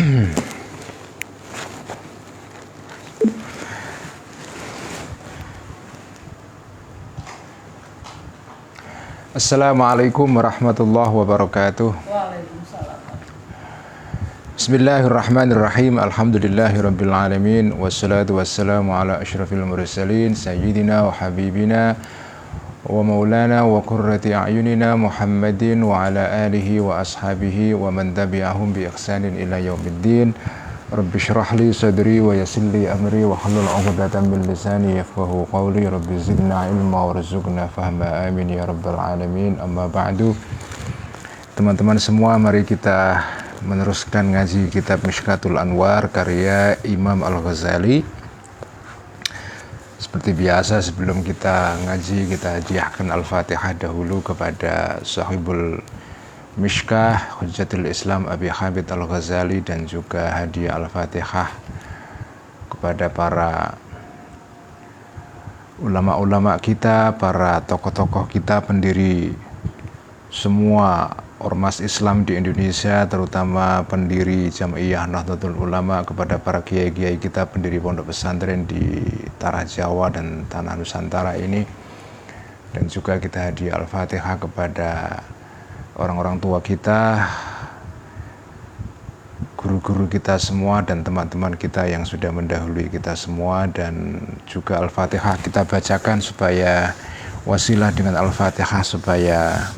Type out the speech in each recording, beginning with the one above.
Assalamualaikum warahmatullahi wabarakatuh. Waalaikumsalam. Bismillahirrahmanirrahim. Alhamdulillahirabbil alamin wassalatu wassalamu ala asyrafil mursalin sayyidina wa habibina wa maulana wa qurrati a'yunina Muhammadin wa ala alihi wa ashabihi wa man tabi'ahum bi ihsanin ila yaumiddin. Rabbi shrah li sadri wa yassir li amri wa hlul 'uqdatam min lisani yafqahu qawli. Rabbi zidna ilma warzuqna fahma, amin ya rabbal alamin. Amma ba'du. Teman-teman semua, mari kita meneruskan ngaji kitab Mishkatul Anwar karya Imam Al-Ghazali. Seperti biasa, sebelum kita ngaji, kita hadiahkan Al-Fatihah dahulu kepada sahibul Mishkah Hujjatul Islam Abi Hamid Al-Ghazali, dan juga hadiah Al-Fatihah kepada para ulama-ulama kita, para tokoh-tokoh kita, pendiri semua ormas Islam di Indonesia, terutama pendiri Jam'iyah Nahdlatul Ulama, kepada para kiai-kiai kita, pendiri pondok pesantren di Tanah Jawa dan Tanah Nusantara ini. Dan juga kita hadiah Al-Fatihah kepada orang-orang tua kita, guru-guru kita semua, dan teman-teman kita yang sudah mendahului kita semua. Dan juga Al-Fatihah kita bacakan supaya wasilah dengan Al-Fatihah supaya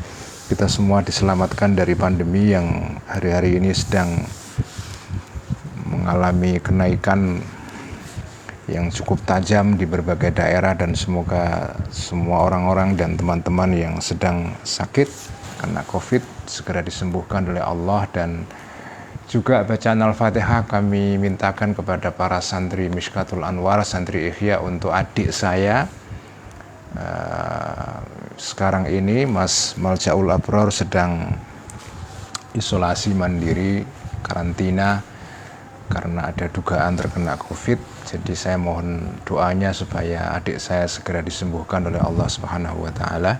kita semua diselamatkan dari pandemi yang hari-hari ini sedang mengalami kenaikan yang cukup tajam di berbagai daerah. Dan semoga semua orang-orang dan teman-teman yang sedang sakit karena COVID segera disembuhkan oleh Allah. Dan juga bacaan Al-Fatihah kami mintakan kepada para santri Mishkatul Anwar, santri Ihya, untuk adik saya sekarang ini, Mas Maljaul Abror, sedang isolasi mandiri, karantina karena ada dugaan terkena COVID. Jadi saya mohon doanya supaya adik saya segera disembuhkan oleh Allah Subhanahu wa taala.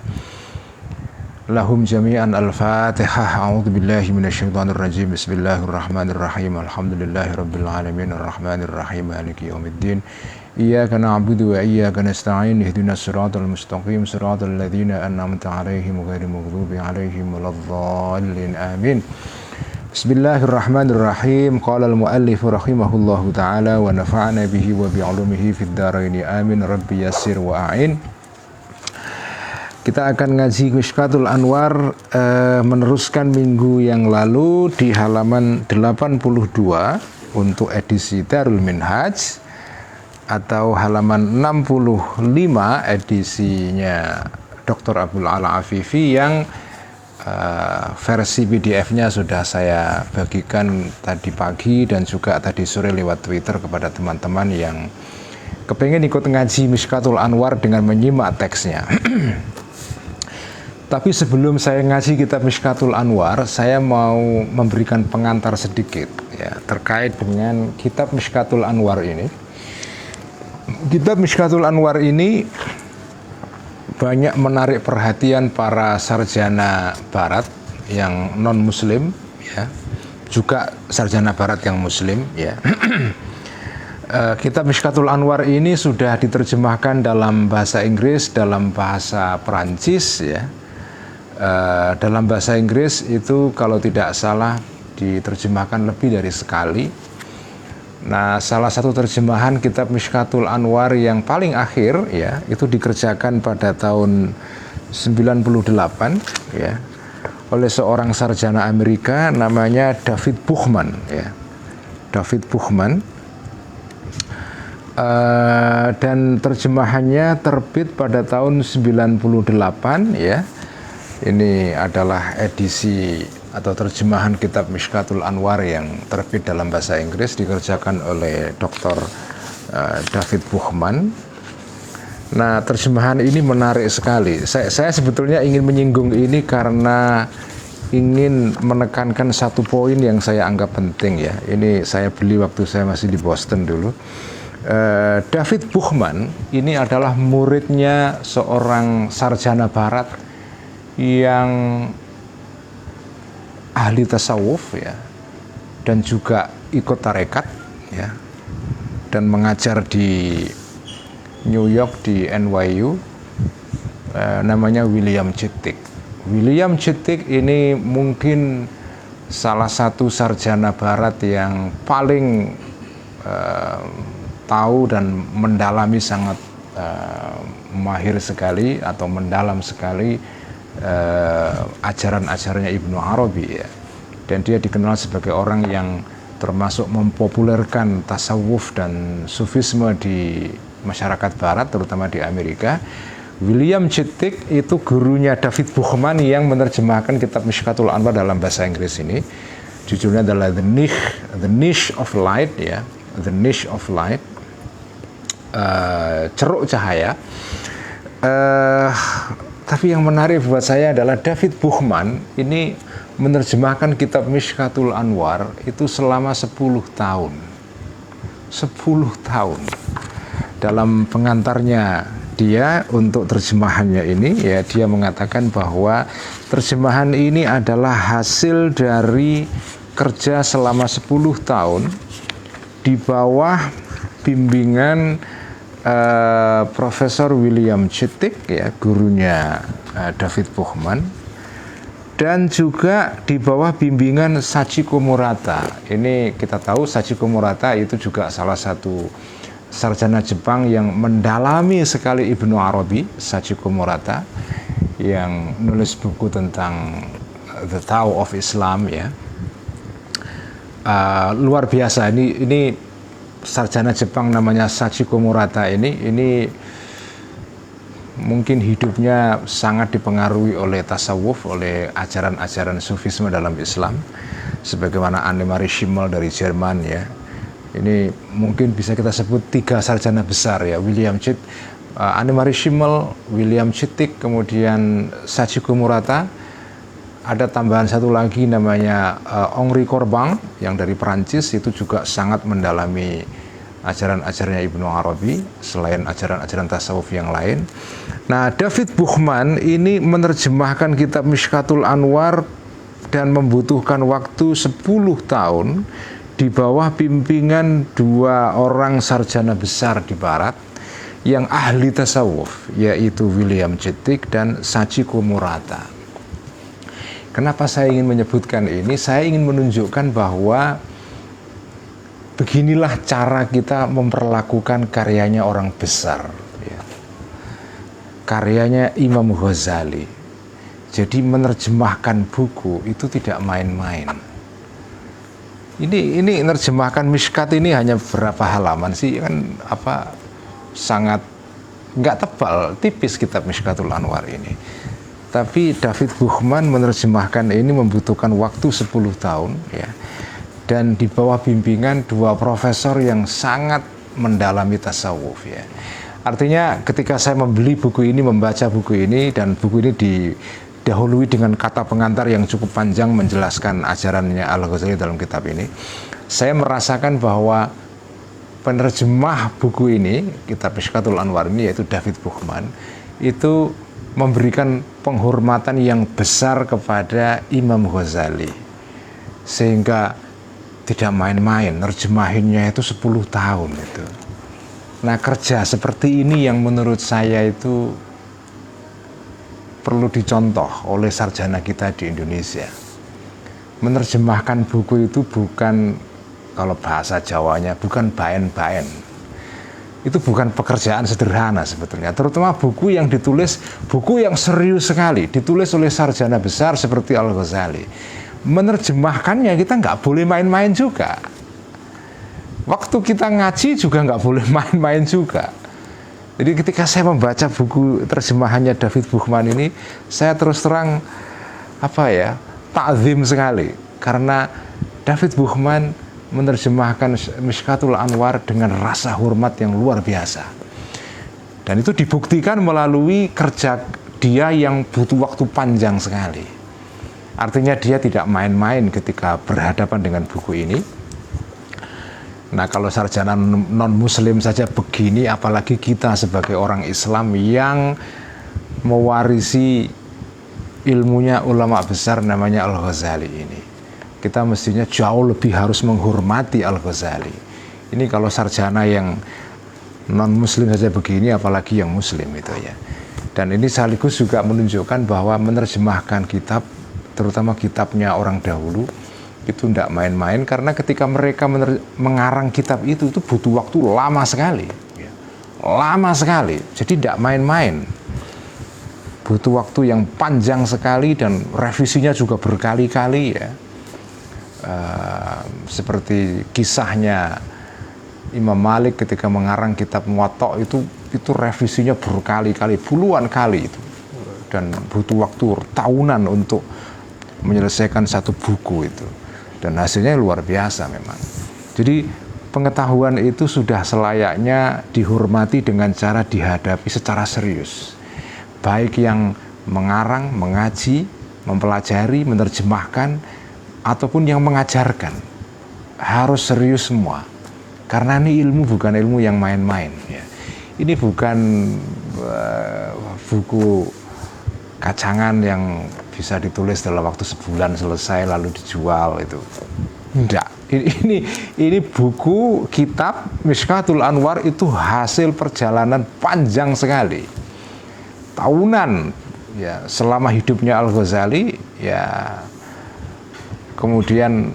Lahum jami'an al-Fatihah. A'udzu billahi minasyaitonir rajim. Bismillahirrahmanirrahim. Alhamdulillahirabbil alamin arrahmanir rahim maliki yaumiddin. Iyyaka na'budu wa iyyaka nasta'in. Ihdinas siratal mustaqim, siratal ladzina an'amta 'alaihim ghairil maghdubi 'alaihim waladdallin. Amin. Bismillahirrahmanirrahim. Qala al-muallif rahimahullahu ta'ala wa nafa'ana bihi wa bi'ulumihi fid dharain. Amin. Rabbi yassir wa a'in. Kita akan ngaji Mishkatul Anwar meneruskan minggu yang lalu di halaman 82 untuk edisi Darul Minhaj, atau halaman 65 edisinya Dr. Abdul Ala Afifi yang versi PDF-nya sudah saya bagikan tadi pagi dan juga tadi sore lewat Twitter kepada teman-teman yang kepengen ikut ngaji Mishkatul Anwar dengan menyimak teksnya. Tapi sebelum saya ngaji kitab Mishkatul Anwar, saya mau memberikan pengantar sedikit ya terkait dengan kitab Mishkatul Anwar ini. Kitab Mishkatul Anwar ini banyak menarik perhatian para sarjana barat yang non muslim ya, juga sarjana barat yang muslim ya. Kitab Mishkatul Anwar ini sudah diterjemahkan dalam bahasa Inggris, dalam bahasa Perancis ya. Dalam bahasa Inggris itu kalau tidak salah diterjemahkan lebih dari sekali. Nah, salah satu terjemahan kitab Mishkatul Anwar yang paling akhir ya, itu dikerjakan pada tahun 98 ya, oleh seorang sarjana Amerika namanya David Buchman ya. David Buchman. Dan terjemahannya terbit pada tahun 98 ya. Ini adalah edisi atau terjemahan kitab Mishkatul Anwar yang terbit dalam bahasa Inggris, dikerjakan oleh Dr. David Buchman. Nah, terjemahan ini menarik sekali. Saya sebetulnya ingin menyinggung ini karena ingin menekankan satu poin yang saya anggap penting ya. Ini saya beli waktu saya masih di Boston dulu. David Buchman ini adalah muridnya seorang sarjana barat yang ahli tasawuf ya, dan juga ikut tarekat ya, dan mengajar di New York di NYU, namanya William Chittick. William Chittick ini mungkin salah satu sarjana barat yang paling tahu dan mendalami sangat mahir sekali atau mendalam sekali ajaran-ajarannya Ibnu Arabi ya. Dan dia dikenal sebagai orang yang termasuk mempopulerkan tasawuf dan sufisme di masyarakat barat, terutama di Amerika. William Chittick itu gurunya David Buchman yang menerjemahkan kitab Mishkatul Anwar dalam bahasa Inggris ini. Judulnya adalah The Niche of Light ya, The Niche of Light, ceruk cahaya. Tapi yang menarik buat saya adalah David Buchman ini menerjemahkan kitab Mishkatul Anwar itu selama 10 tahun. 10 tahun. Dalam pengantarnya dia untuk terjemahannya ini ya, dia mengatakan bahwa terjemahan ini adalah hasil dari kerja selama 10 tahun di bawah bimbingan Profesor William Chittick ya, gurunya David Buchman, dan juga di bawah bimbingan Sachiko Murata. Ini kita tahu Sachiko Murata itu juga salah satu sarjana Jepang yang mendalami sekali Ibnu Arabi. Sachiko Murata yang nulis buku tentang The Tao of Islam ya. Luar biasa, ini sarjana Jepang namanya Sachiko Murata ini mungkin hidupnya sangat dipengaruhi oleh tasawuf, oleh ajaran-ajaran sufisme dalam Islam, sebagaimana Annemarie Schimmel dari Jerman ya. Ini mungkin bisa kita sebut 3 sarjana besar ya, Annemarie Schimmel, William Chittick, kemudian Sachiko Murata. Ada tambahan satu lagi namanya Henri Corbin yang dari Perancis, itu juga sangat mendalami ajaran-ajarannya Ibnu Arabi selain ajaran-ajaran tasawuf yang lain. Nah, David Buchman ini menerjemahkan kitab Mishkatul Anwar dan membutuhkan waktu 10 tahun di bawah bimbingan 2 orang sarjana besar di barat yang ahli tasawuf, yaitu William Chittick dan Sachiko Murata. Kenapa saya ingin menyebutkan ini? Saya ingin menunjukkan bahwa beginilah cara kita memperlakukan karyanya orang besar ya. Karyanya Imam Ghazali. Jadi menerjemahkan buku itu tidak main-main. Ini menerjemahkan Mishkat ini hanya berapa halaman sih, kan sangat nggak tebal, tipis kitab Mishkatul Anwar ini. Tapi David Buchman menerjemahkan ini membutuhkan waktu 10 tahun ya, dan di bawah bimbingan 2 profesor yang sangat mendalami tasawuf ya. Artinya ketika saya membeli buku ini, membaca buku ini, dan buku ini didahului dengan kata pengantar yang cukup panjang menjelaskan ajarannya Al-Ghazali dalam kitab ini, saya merasakan bahwa penerjemah buku ini, kitab Mishkatul Anwar ini, yaitu David Buchman, itu memberikan penghormatan yang besar kepada Imam Ghazali, sehingga tidak main-main, nerjemahinnya itu 10 tahun itu. Nah, kerja seperti ini yang menurut saya itu perlu dicontoh oleh sarjana kita di Indonesia. Menerjemahkan buku itu bukan, kalau bahasa Jawanya, bukan baen-baen. Itu bukan pekerjaan sederhana sebetulnya, terutama buku yang ditulis, buku yang serius sekali, ditulis oleh sarjana besar seperti Al-Ghazali. Menerjemahkannya kita nggak boleh main-main juga. Waktu kita ngaji juga nggak boleh main-main juga. Jadi ketika saya membaca buku terjemahannya David Buchman ini, saya terus terang ta'zim sekali, karena David Buchman menerjemahkan Mishkatul Anwar dengan rasa hormat yang luar biasa. Dan itu dibuktikan melalui kerja dia yang butuh waktu panjang sekali. Artinya dia tidak main-main ketika berhadapan dengan buku ini. Nah, kalau sarjana non-muslim saja begini, apalagi kita sebagai orang Islam yang mewarisi ilmunya ulama besar namanya Al-Ghazali ini. kita mestinya jauh lebih harus menghormati Al-Ghazali. Ini kalau sarjana yang non-muslim saja begini, apalagi yang muslim itu ya. Dan ini sekaligus juga menunjukkan bahwa menerjemahkan kitab, terutama kitabnya orang dahulu, itu tidak main-main, karena ketika mereka mengarang kitab itu butuh waktu lama sekali ya. Lama sekali, jadi tidak main-main, butuh waktu yang panjang sekali, dan revisinya juga berkali-kali ya. Seperti kisahnya Imam Malik ketika mengarang kitab Muwatta, itu revisinya berkali-kali, puluhan kali itu, dan butuh waktu tahunan untuk menyelesaikan satu buku itu, dan hasilnya luar biasa memang. Jadi pengetahuan itu sudah selayaknya dihormati dengan cara dihadapi secara serius, baik yang mengarang, mengaji, mempelajari, menerjemahkan, ataupun yang mengajarkan, harus serius semua. Karena ini ilmu bukan ilmu yang main-main ya. Ini bukan buku kacangan yang bisa ditulis dalam waktu sebulan selesai lalu dijual itu. Enggak. Ini buku kitab Mishkatul Anwar itu hasil perjalanan panjang sekali. Tahunan ya, selama hidupnya Al-Ghazali ya. Kemudian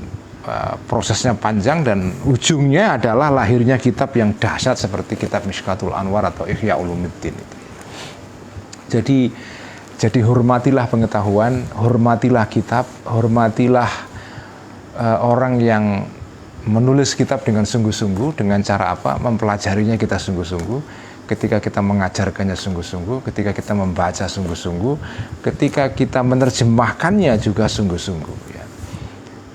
prosesnya panjang, dan ujungnya adalah lahirnya kitab yang dahsyat seperti kitab Mishkatul Anwar atau Ihya Ulumuddin itu. Jadi hormatilah pengetahuan, hormatilah kitab, hormatilah orang yang menulis kitab dengan sungguh-sungguh. Dengan cara apa? Mempelajarinya kita sungguh-sungguh, ketika kita mengajarkannya sungguh-sungguh, ketika kita membaca sungguh-sungguh, ketika kita menerjemahkannya juga sungguh-sungguh ya.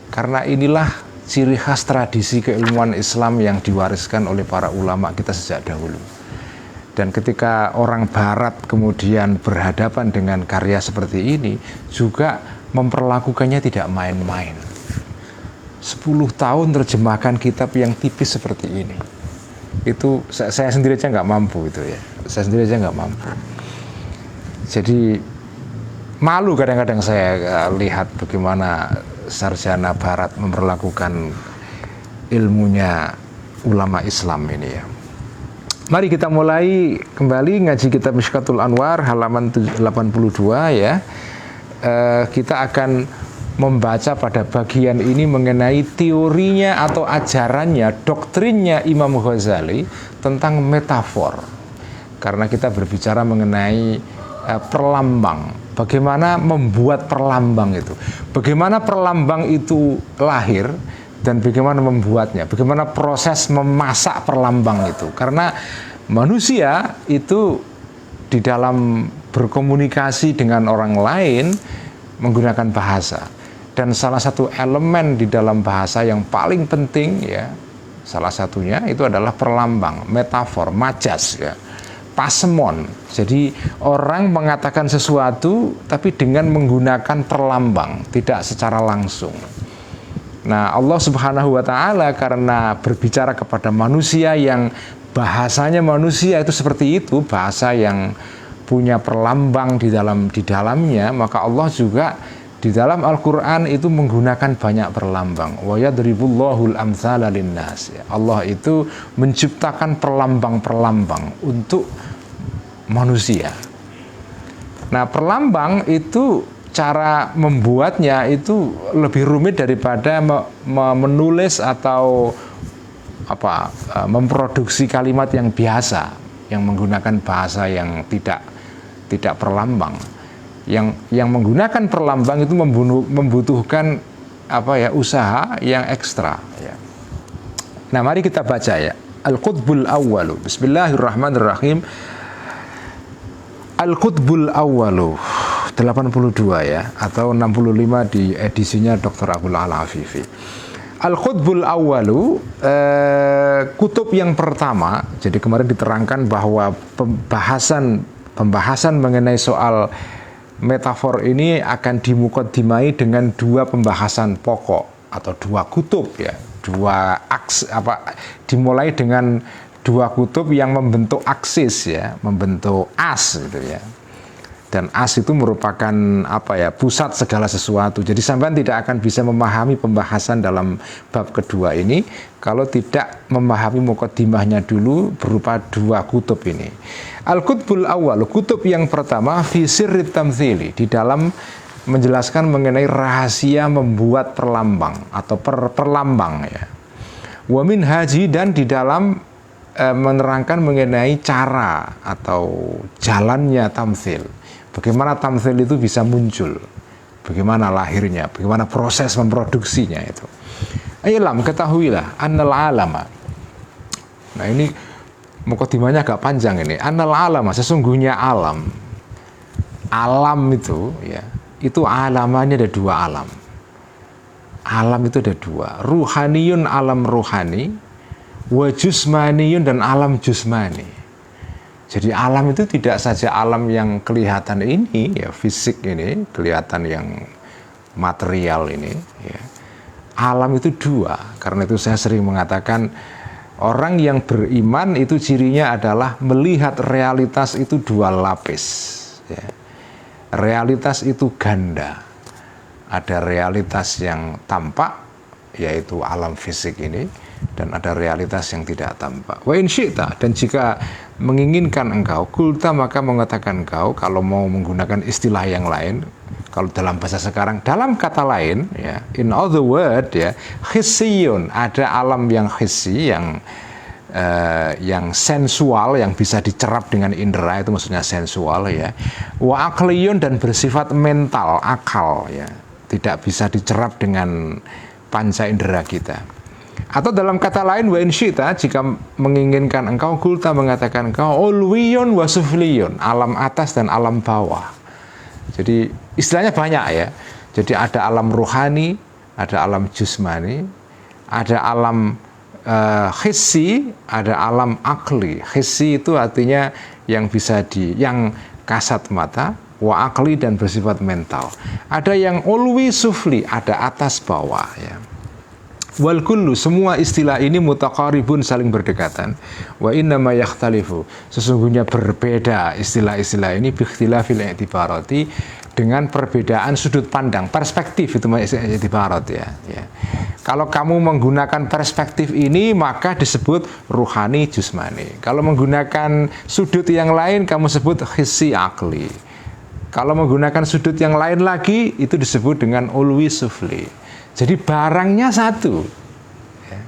Karena inilah ciri khas tradisi keilmuan Islam yang diwariskan oleh para ulama kita sejak dahulu. Dan ketika orang Barat kemudian berhadapan dengan karya seperti ini, juga memperlakukannya tidak main-main. 10 tahun terjemahkan kitab yang tipis seperti ini. Itu saya sendiri aja nggak mampu itu ya. Saya sendiri aja nggak mampu. Jadi malu kadang-kadang saya lihat bagaimana sarjana Barat memperlakukan ilmunya ulama Islam ini ya. Mari kita mulai kembali ngaji kitab Mishkatul Anwar halaman 82 ya. Kita akan membaca pada bagian ini mengenai teorinya atau ajarannya, doktrinnya Imam Ghazali tentang metafor. Karena kita berbicara mengenai perlambang. Bagaimana membuat perlambang itu, bagaimana perlambang itu lahir, dan bagaimana membuatnya, bagaimana proses memasak perlambang itu. Karena manusia itu di dalam berkomunikasi dengan orang lain menggunakan bahasa, dan salah satu elemen di dalam bahasa yang paling penting ya, salah satunya itu adalah perlambang, metafor, majas ya. Pasemon. Jadi orang mengatakan sesuatu tapi dengan menggunakan perlambang, tidak secara langsung. Nah, Allah Subhanahu wa taala karena berbicara kepada manusia yang bahasanya manusia itu seperti itu, bahasa yang punya perlambang di dalamnya, maka Allah juga di dalam Al-Qur'an itu menggunakan banyak perlambang. Wa yadribullahul amtsala linnas. Allah itu menciptakan perlambang-perlambang untuk manusia. Nah, perlambang itu cara membuatnya itu lebih rumit daripada menulis atau memproduksi kalimat yang biasa yang menggunakan bahasa yang tidak perlambang. Yang menggunakan perlambang itu membutuhkan usaha yang ekstra ya. Nah, mari kita baca ya. Al-Qutbul Awwalu. Bismillahirrahmanirrahim. Al-Qutbul Awwalu 82 ya, atau 65 di edisinya Dr. Abdul Ala Afifi. Al-Qutbul Awwalu, kutub yang pertama. Jadi kemarin diterangkan bahwa pembahasan mengenai soal metafor ini akan dimuqaddimai dengan dua pembahasan pokok atau dua kutub ya. Dimulai dengan dua kutub yang membentuk aksis ya, membentuk as gitu ya. Dan as itu merupakan apa ya, pusat segala sesuatu. Jadi sampean tidak akan bisa memahami pembahasan dalam bab kedua ini kalau tidak memahami muqaddimahnya dulu berupa dua kutub ini. Al-Qutbul Awal, kutub yang pertama fi sirrit tamtsili, di dalam menjelaskan mengenai rahasia membuat perlambang atau perlambang ya. Wa min haji, dan di dalam menerangkan mengenai cara atau jalannya tamtsil. Bagaimana tamtsil itu bisa muncul, bagaimana lahirnya, bagaimana proses memproduksinya itu. Ilam, ketahuilah, annal alama. Nah ini muqaddimahnya agak panjang ini. Annal alama, sesungguhnya alam. Alam itu ya, itu alamannya ada dua alam. Alam itu ada dua, ruhaniyun, alam ruhani, wa jusmaniyun, dan alam jusmani. Jadi alam itu tidak saja alam yang kelihatan ini, ya fisik ini, kelihatan yang material ini. Ya. Alam itu dua, karena itu saya sering mengatakan orang yang beriman itu cirinya adalah melihat realitas itu dua lapis. Ya. Realitas itu ganda. Ada realitas yang tampak, yaitu alam fisik ini, dan ada realitas yang tidak tampak. Wa in syi'ta, dan jika menginginkan engkau, kulta, maka mengatakan engkau, kalau mau menggunakan istilah yang lain, kalau dalam bahasa sekarang, dalam kata lain, ya, in other word, ya, hissiyun, ada alam yang hissi, yang sensual, yang bisa dicerap dengan indera, itu maksudnya sensual, ya. Wa aqliyun, dan bersifat mental, akal, ya, tidak bisa dicerap dengan panca indera kita. Atau dalam kata lain, wa in syi'ta, jika menginginkan engkau, kulta, mengatakan engkau, ulwiyun wa sufliyun, alam atas dan alam bawah. Jadi istilahnya banyak ya. Jadi ada alam ruhani, ada alam jusmani, ada alam hissi, ada alam akli. Hissi itu artinya yang bisa yang kasat mata, wa akli, dan bersifat mental. Ada yang ulwi sufli, ada atas bawah ya. Wal kullu, semua istilah ini mutaqaribun, saling berdekatan. Wa innama yakhtalifu, sesungguhnya berbeda istilah-istilah ini biikhtilafil i'tibarati, dengan perbedaan sudut pandang, perspektif itu i'tibarat ya. Kalau kamu menggunakan perspektif ini maka disebut ruhani jusmani. Kalau menggunakan sudut yang lain kamu sebut hissi akli. Kalau menggunakan sudut yang lain lagi itu disebut dengan ulwi sufli. Jadi barangnya satu, ya.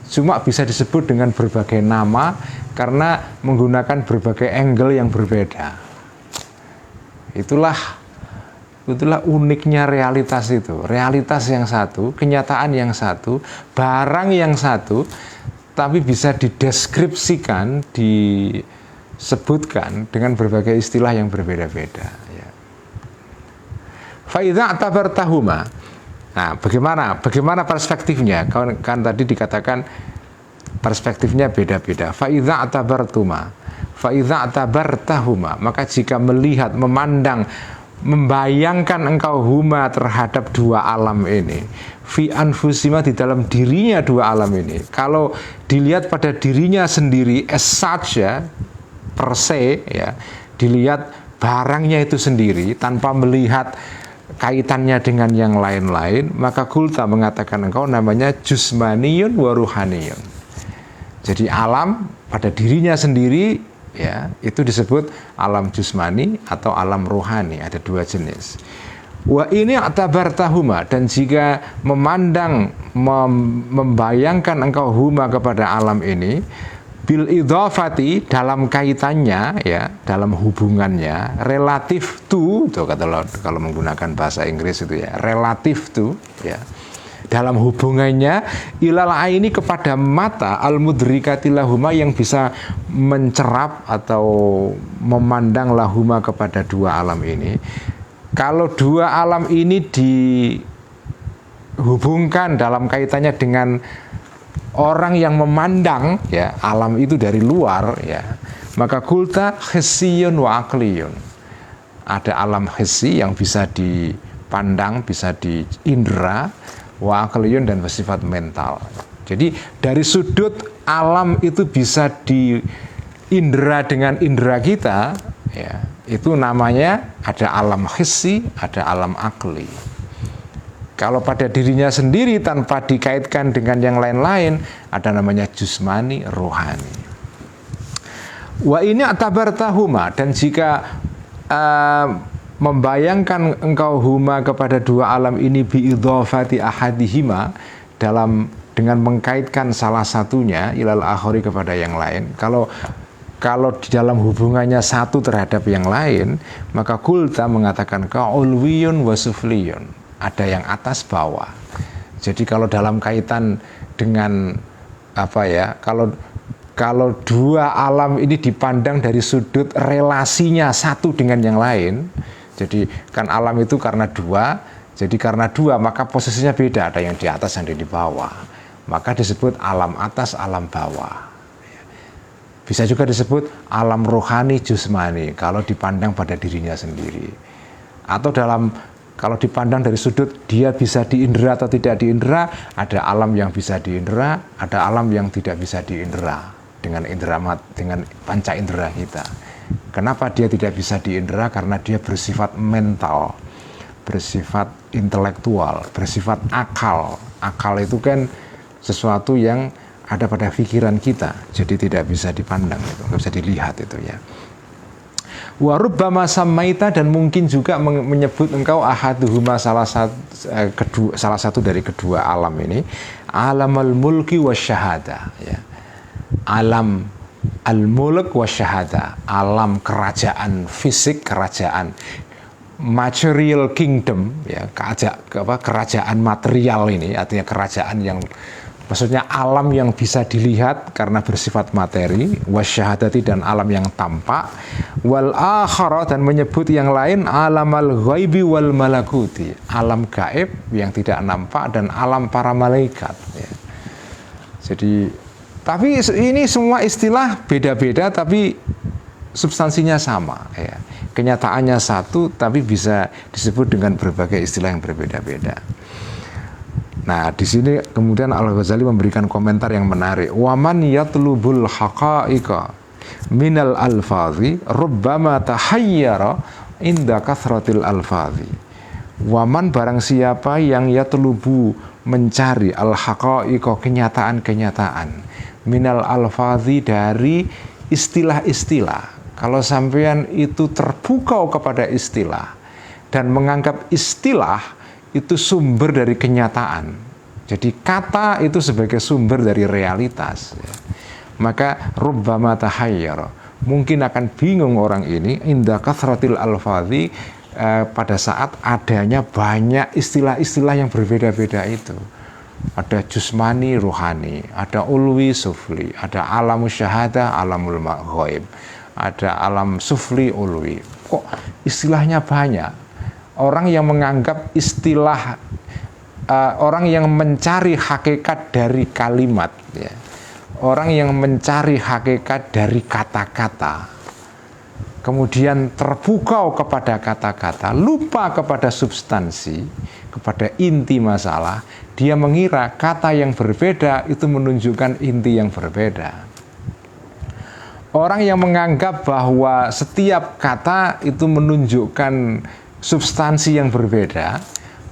Cuma bisa disebut dengan berbagai nama karena menggunakan berbagai angle yang berbeda. Itulah uniknya realitas itu. Realitas yang satu, kenyataan yang satu, barang yang satu, tapi bisa dideskripsikan, disebutkan dengan berbagai istilah yang berbeda-beda. Ya. Fa idza atabartahuma. Nah, bagaimana perspektifnya? Kan tadi dikatakan perspektifnya beda-beda. Fa idza atabartahuma, maka jika melihat, memandang, membayangkan engkau huma, terhadap dua alam ini, fi anfusima, di dalam dirinya dua alam ini. Kalau dilihat pada dirinya sendiri as such ya, per se ya, dilihat barangnya itu sendiri tanpa melihat kaitannya dengan yang lain-lain, maka kulta, mengatakan engkau namanya jusmaniyun wa ruhaniyun. Jadi alam pada dirinya sendiri ya, itu disebut alam jusmani atau alam ruhani, ada dua jenis. Wa ini atabartahuma, dan jika memandang, membayangkan engkau huma, kepada alam ini, bil idhafati, dalam kaitannya ya, dalam hubungannya, relatif to, tuh kalau menggunakan bahasa Inggris itu ya, relatif to ya, dalam hubungannya ilal aini, kepada mata, al mudrikati lahuma, yang bisa mencerap atau memandang lahuma, kepada dua alam ini. Kalau dua alam ini dihubungkan dalam kaitannya dengan orang yang memandang ya alam itu dari luar ya, maka kulta hissiyun wa aqliyun. Ada alam hissi yang bisa dipandang, bisa diindra, wa aqliyun, dan bersifat mental. Jadi dari sudut alam itu bisa diindra dengan indera kita ya, itu namanya ada alam hissi, ada alam akli. Kalau pada dirinya sendiri tanpa dikaitkan dengan yang lain-lain, ada namanya jusmani, rohani. Wa ini atabartahuma, dan jika membayangkan engkau huma kepada dua alam ini biidhafati ahadihima, dengan mengkaitkan salah satunya ilal akhari kepada yang lain. Kalau di dalam hubungannya satu terhadap yang lain, maka kulta mengatakan ka'ulwiyun wa sufliyun, ada yang atas bawah. Jadi kalau dalam kaitan dengan kalau dua alam ini dipandang dari sudut relasinya satu dengan yang lain, jadi kan alam itu karena dua, jadi karena dua maka posisinya beda, ada yang di atas, ada yang di bawah. Maka disebut alam atas, alam bawah. Bisa juga disebut alam rohani jusmani kalau dipandang pada dirinya sendiri. Atau kalau dipandang dari sudut dia bisa diindera atau tidak diindera, ada alam yang bisa diindera, ada alam yang tidak bisa diindera dengan dengan panca indera kita. Kenapa dia tidak bisa diindera? Karena dia bersifat mental, bersifat intelektual, bersifat akal. Akal itu kan sesuatu yang ada pada pikiran kita, jadi tidak bisa dipandang, itu nggak bisa dilihat itu ya. Wa rubbama samaita, dan mungkin juga menyebut engkau ahaduhuma salah satu dari kedua alam ini, alamul mulki wasyahada, ya. Alam al-mulk wasyahada, alam kerajaan fisik, kerajaan material kingdom, ya, kerajaan material ini artinya kerajaan yang maksudnya alam yang bisa dilihat karena bersifat materi, wasyahadati, dan alam yang tampak, wal akhara, dan menyebut yang lain alamal ghaibi wal malakuti, alam gaib yang tidak nampak dan alam para malaikat, ya. Jadi tapi ini semua istilah beda-beda tapi substansinya sama, ya. Kenyataannya satu tapi bisa disebut dengan berbagai istilah yang berbeda-beda. Nah, di sini kemudian Al-Ghazali memberikan komentar yang menarik. Waman yatlubul haqa'iqa minal alfazi rubbama tahayyara inda kathratil alfazi. Waman, barang siapa yang yatlubu, mencari al-haqa'iqa, kenyataan-kenyataan, minal alfazi, dari istilah-istilah. Kalau sampean itu terpukau kepada istilah dan menganggap istilah itu sumber dari kenyataan, jadi kata itu sebagai sumber dari realitas, ya. Maka rubbama tahayyara, mungkin akan bingung orang ini inda kathratil alfazi, pada saat adanya banyak istilah-istilah yang berbeda-beda itu. Ada jusmani rohani, ada ulwi sufli, ada alam syahada, alamul ghaib, ada alam sufli ulwi. Kok istilahnya banyak? Orang yang menganggap istilah, orang yang mencari hakikat dari kalimat, ya. Orang yang mencari hakikat dari kata-kata, kemudian terpukau kepada kata-kata, lupa kepada substansi, kepada inti masalah. Dia mengira kata yang berbeda itu menunjukkan inti yang berbeda. Orang yang menganggap bahwa setiap kata itu menunjukkan substansi yang berbeda,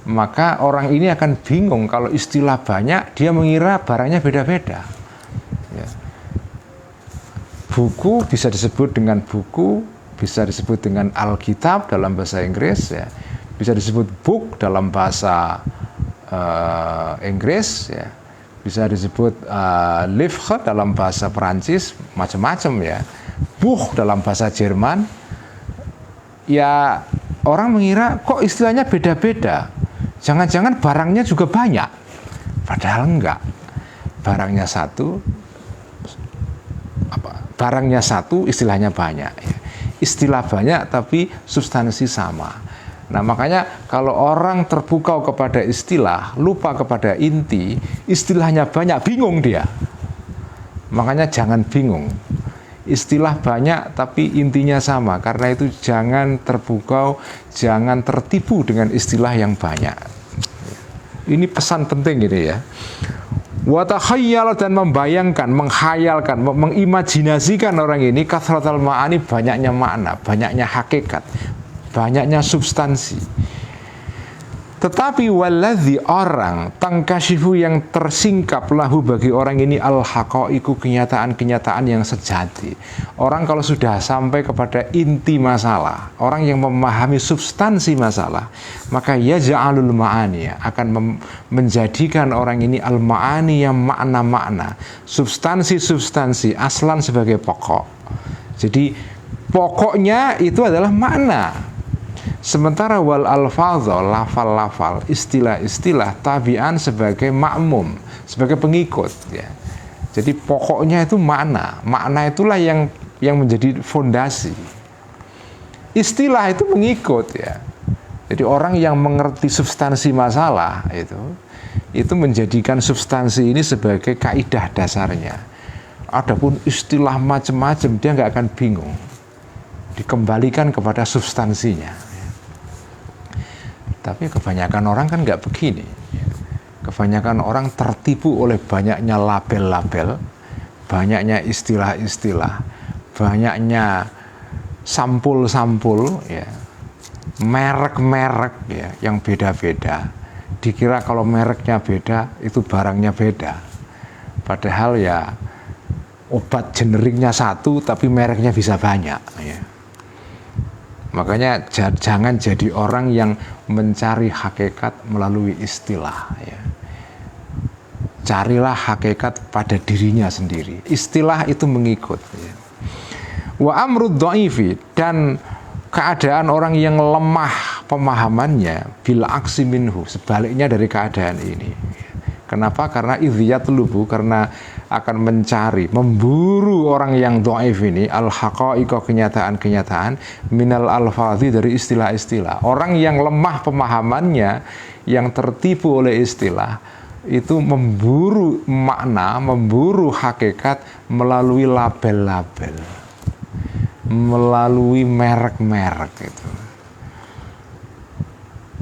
maka orang ini akan bingung. Kalau istilah banyak, dia mengira barangnya beda-beda, ya. Buku bisa disebut dengan buku, bisa disebut dengan Alkitab dalam bahasa Inggris, ya. Bisa disebut book dalam bahasa Inggris, ya. Bisa disebut livre dalam bahasa Perancis, macam-macam, ya. Buch dalam bahasa Jerman, ya. Orang mengira kok istilahnya beda-beda, jangan-jangan barangnya juga banyak, padahal enggak. Barangnya satu, istilahnya banyak, ya. Istilah banyak tapi substansi sama. Nah, makanya kalau orang terpukau kepada istilah, lupa kepada inti, istilahnya banyak, bingung dia. Makanya jangan bingung. Istilah banyak tapi intinya sama. Karena itu jangan terpukau, jangan tertipu dengan istilah yang banyak. Ini pesan penting ini, ya. Wa takhayyal, dan membayangkan, menghayalkan, mengimajinasikan orang ini kathratal ma'ani, banyaknya makna, banyaknya hakikat, banyaknya substansi. Tetapi waladzi, orang tangkashifu, yang tersingkap, lahu, bagi orang ini, al-haqaiqu, kenyataan-kenyataan yang sejati. Orang kalau sudah sampai kepada inti masalah, orang yang memahami substansi masalah, maka yaj'alul ma'ani, akan menjadikan orang ini al-ma'ani, yang makna-makna, substansi-substansi, aslan, sebagai pokok. Jadi pokoknya itu adalah makna. Sementara wal alfadha, lafal-lafal, istilah-istilah, tabi'an, sebagai makmum, sebagai pengikut, ya. Jadi pokoknya itu makna. Makna itulah yang menjadi fondasi. Istilah itu mengikut, ya. Jadi orang yang mengerti substansi masalah itu menjadikan substansi ini sebagai kaidah dasarnya. Adapun istilah macam-macam dia nggak akan bingung. Dikembalikan kepada substansinya. Tapi kebanyakan orang kan nggak begini. Kebanyakan orang tertipu oleh banyaknya label-label, banyaknya istilah-istilah, banyaknya sampul-sampul, ya, merek-merek, ya, yang beda-beda. Dikira kalau mereknya beda, itu barangnya beda. Padahal ya obat generiknya satu, tapi mereknya bisa banyak, ya. Makanya jangan jadi orang yang mencari hakikat melalui istilah, ya. Carilah hakikat pada dirinya sendiri. Istilah itu mengikut, ya. Wa amrud dha'ifi, dan keadaan orang yang lemah pemahamannya, bil aksi minhu, sebaliknya dari keadaan ini. Kenapa? Karena idhiyat lubu, karena akan mencari, memburu orang yang dhaif ini, al-haqa'iqa, kenyataan-kenyataan, minal alfadhi, dari istilah-istilah. Orang yang lemah pemahamannya, yang tertipu oleh istilah, itu memburu makna, memburu hakikat melalui label-label, melalui merek-merek itu.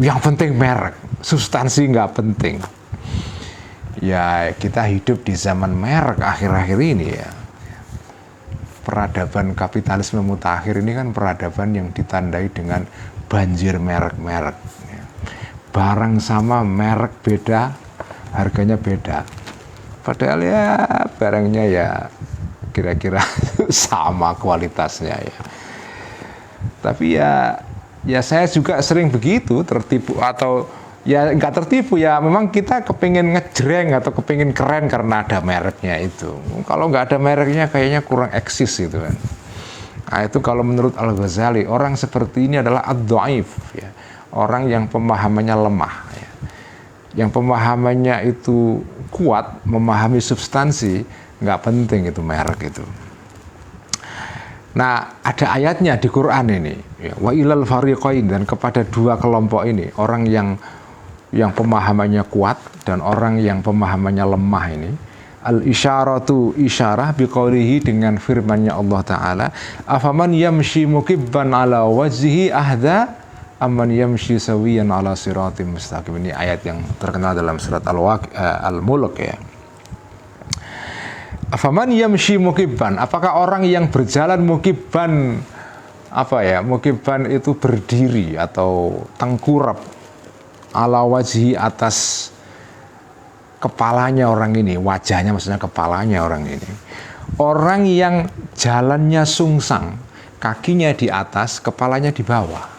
Yang penting merek, substansi nggak penting. Ya, kita hidup di zaman merek akhir-akhir ini, ya. Peradaban kapitalisme mutakhir ini kan peradaban yang ditandai dengan banjir merek-merek, ya. Barang sama, merek beda, harganya beda. Padahal ya barangnya ya kira-kira sama kualitasnya, ya. Tapi ya saya juga sering begitu, tertipu, atau ya nggak tertipu, ya memang kita kepingin ngejreng atau kepingin keren karena ada mereknya itu. Kalau nggak ada mereknya kayaknya kurang eksis gitu kan. Nah, itu kalau menurut Al-Ghazali, orang seperti ini adalah ad-dhaif, ya. Orang yang pemahamannya lemah, ya. Yang pemahamannya itu kuat, memahami substansi, nggak penting itu merek itu. Nah, ada ayatnya di Quran ini, ya, wa ilal fariqain, dan kepada dua kelompok ini, orang yang pemahamannya kuat dan orang yang pemahamannya lemah ini, al-isyaratu, isyarah, biqaulihi, dengan firman-Nya Allah Ta'ala, afaman yamshi mukibban ala wajhihi ahda amman yamshi sawiyan ala siratim mustaqim. Ini ayat yang terkenal dalam surat Al-Mulk, ya. Afaman yamshi mukibban, apakah orang yang berjalan mukibban, mukibban itu berdiri atau tengkurap, ala wajhi, atas kepalanya orang ini, wajahnya maksudnya kepalanya orang ini. Orang yang jalannya sungsang, kakinya di atas, kepalanya di bawah.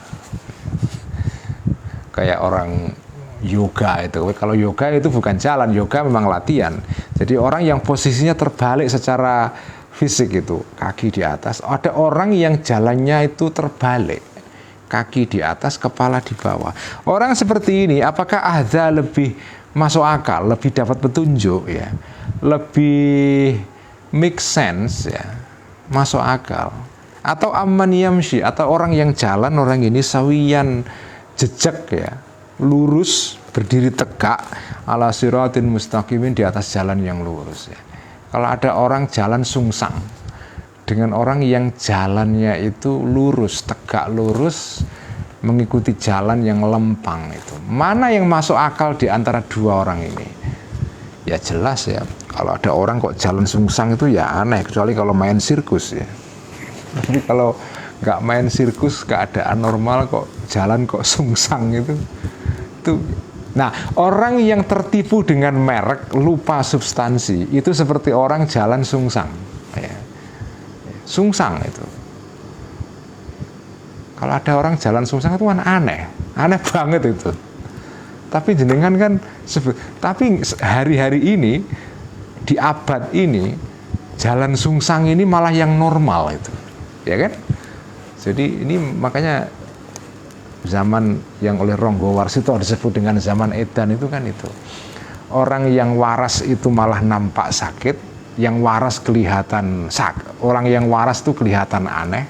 Kayak orang yoga itu. Kalau yoga itu bukan jalan, yoga memang latihan. Jadi orang yang posisinya terbalik secara fisik itu, kaki di atas. Ada orang yang jalannya itu terbalik, kaki di atas, kepala di bawah. Orang seperti ini, apakah ahza, lebih masuk akal, lebih dapat petunjuk, ya, lebih make sense, ya, masuk akal, atau amman yamshi, atau orang yang jalan, orang ini sawiyan, jejak, ya, lurus, berdiri tegak, ala siratin mustaqimin, di atas jalan yang lurus, ya. Kalau ada orang jalan sungsang dengan orang yang jalannya itu lurus, tegak lurus, mengikuti jalan yang lempang, itu mana yang masuk akal di antara dua orang ini? Ya jelas ya, kalau ada orang kok jalan sungsang itu ya aneh, kecuali kalau main sirkus ya. Tapi kalau nggak main sirkus, keadaan normal kok jalan kok sungsang itu. Nah, orang yang tertipu dengan merek, lupa substansi, itu seperti orang jalan sungsang. Ya. Sungsang itu. Kalau ada orang jalan sungsang itu kan aneh banget itu. Tapi jenengan kan, tapi hari-hari ini, di abad ini, jalan sungsang ini malah yang normal itu. Ya kan? Jadi ini makanya zaman yang oleh Ronggo Warsito disebut dengan zaman edan itu kan itu. Orang yang waras itu malah nampak sakit, yang waras kelihatan sakit. Orang yang waras itu kelihatan aneh.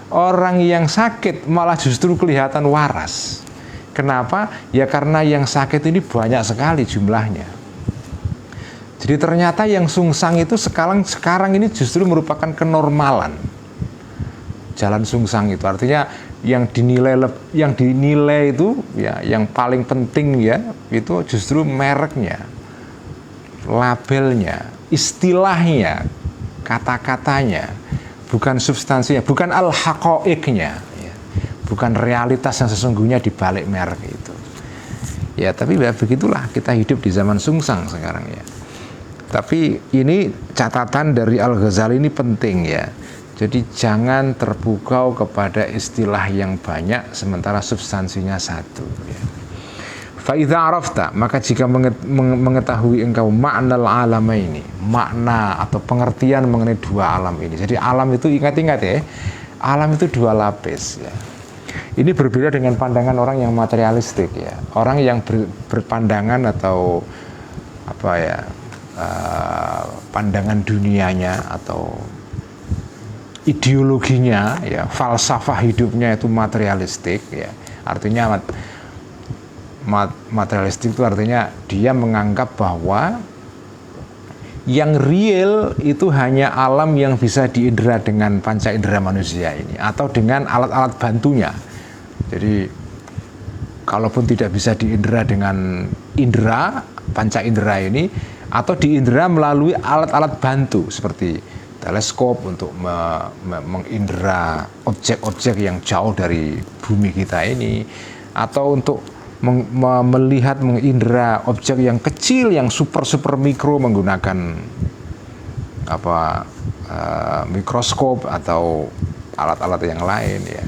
Orang yang sakit malah justru kelihatan waras. Kenapa? Ya karena yang sakit ini banyak sekali jumlahnya. Jadi ternyata yang sungsang itu sekarang ini justru merupakan kenormalan. Jalan sungsang itu artinya yang dinilai itu ya yang paling penting ya itu justru mereknya, labelnya, istilahnya, kata-katanya, bukan substansinya, bukan al-haqaiqnya. Bukan realitas yang sesungguhnya di balik merek itu. Ya, tapi ya begitulah kita hidup di zaman sungsang sekarang ya. Tapi ini catatan dari Al-Ghazali ini penting ya. Jadi jangan terpukau kepada istilah yang banyak sementara substansinya satu ya. Fa idza arafta, maka jika mengetahui engkau makna al-alamaini, makna atau pengertian mengenai dua alam ini. Jadi alam itu ingat-ingat ya. Alam itu dua lapis ya. Ini berbeda dengan pandangan orang yang materialistik ya. Orang yang berpandangan atau apa ya, pandangan dunianya atau ideologinya ya, falsafah hidupnya itu materialistik ya. Artinya materialistik itu artinya dia menganggap bahwa yang real itu hanya alam yang bisa diindera dengan panca indera manusia ini atau dengan alat-alat bantunya. Jadi kalaupun tidak bisa diindera dengan indera, panca indera ini, atau diindera melalui alat-alat bantu seperti teleskop untuk mengindera objek-objek yang jauh dari bumi kita ini, atau untuk melihat, mengindera objek yang kecil, yang super mikro menggunakan mikroskop atau alat-alat yang lain ya.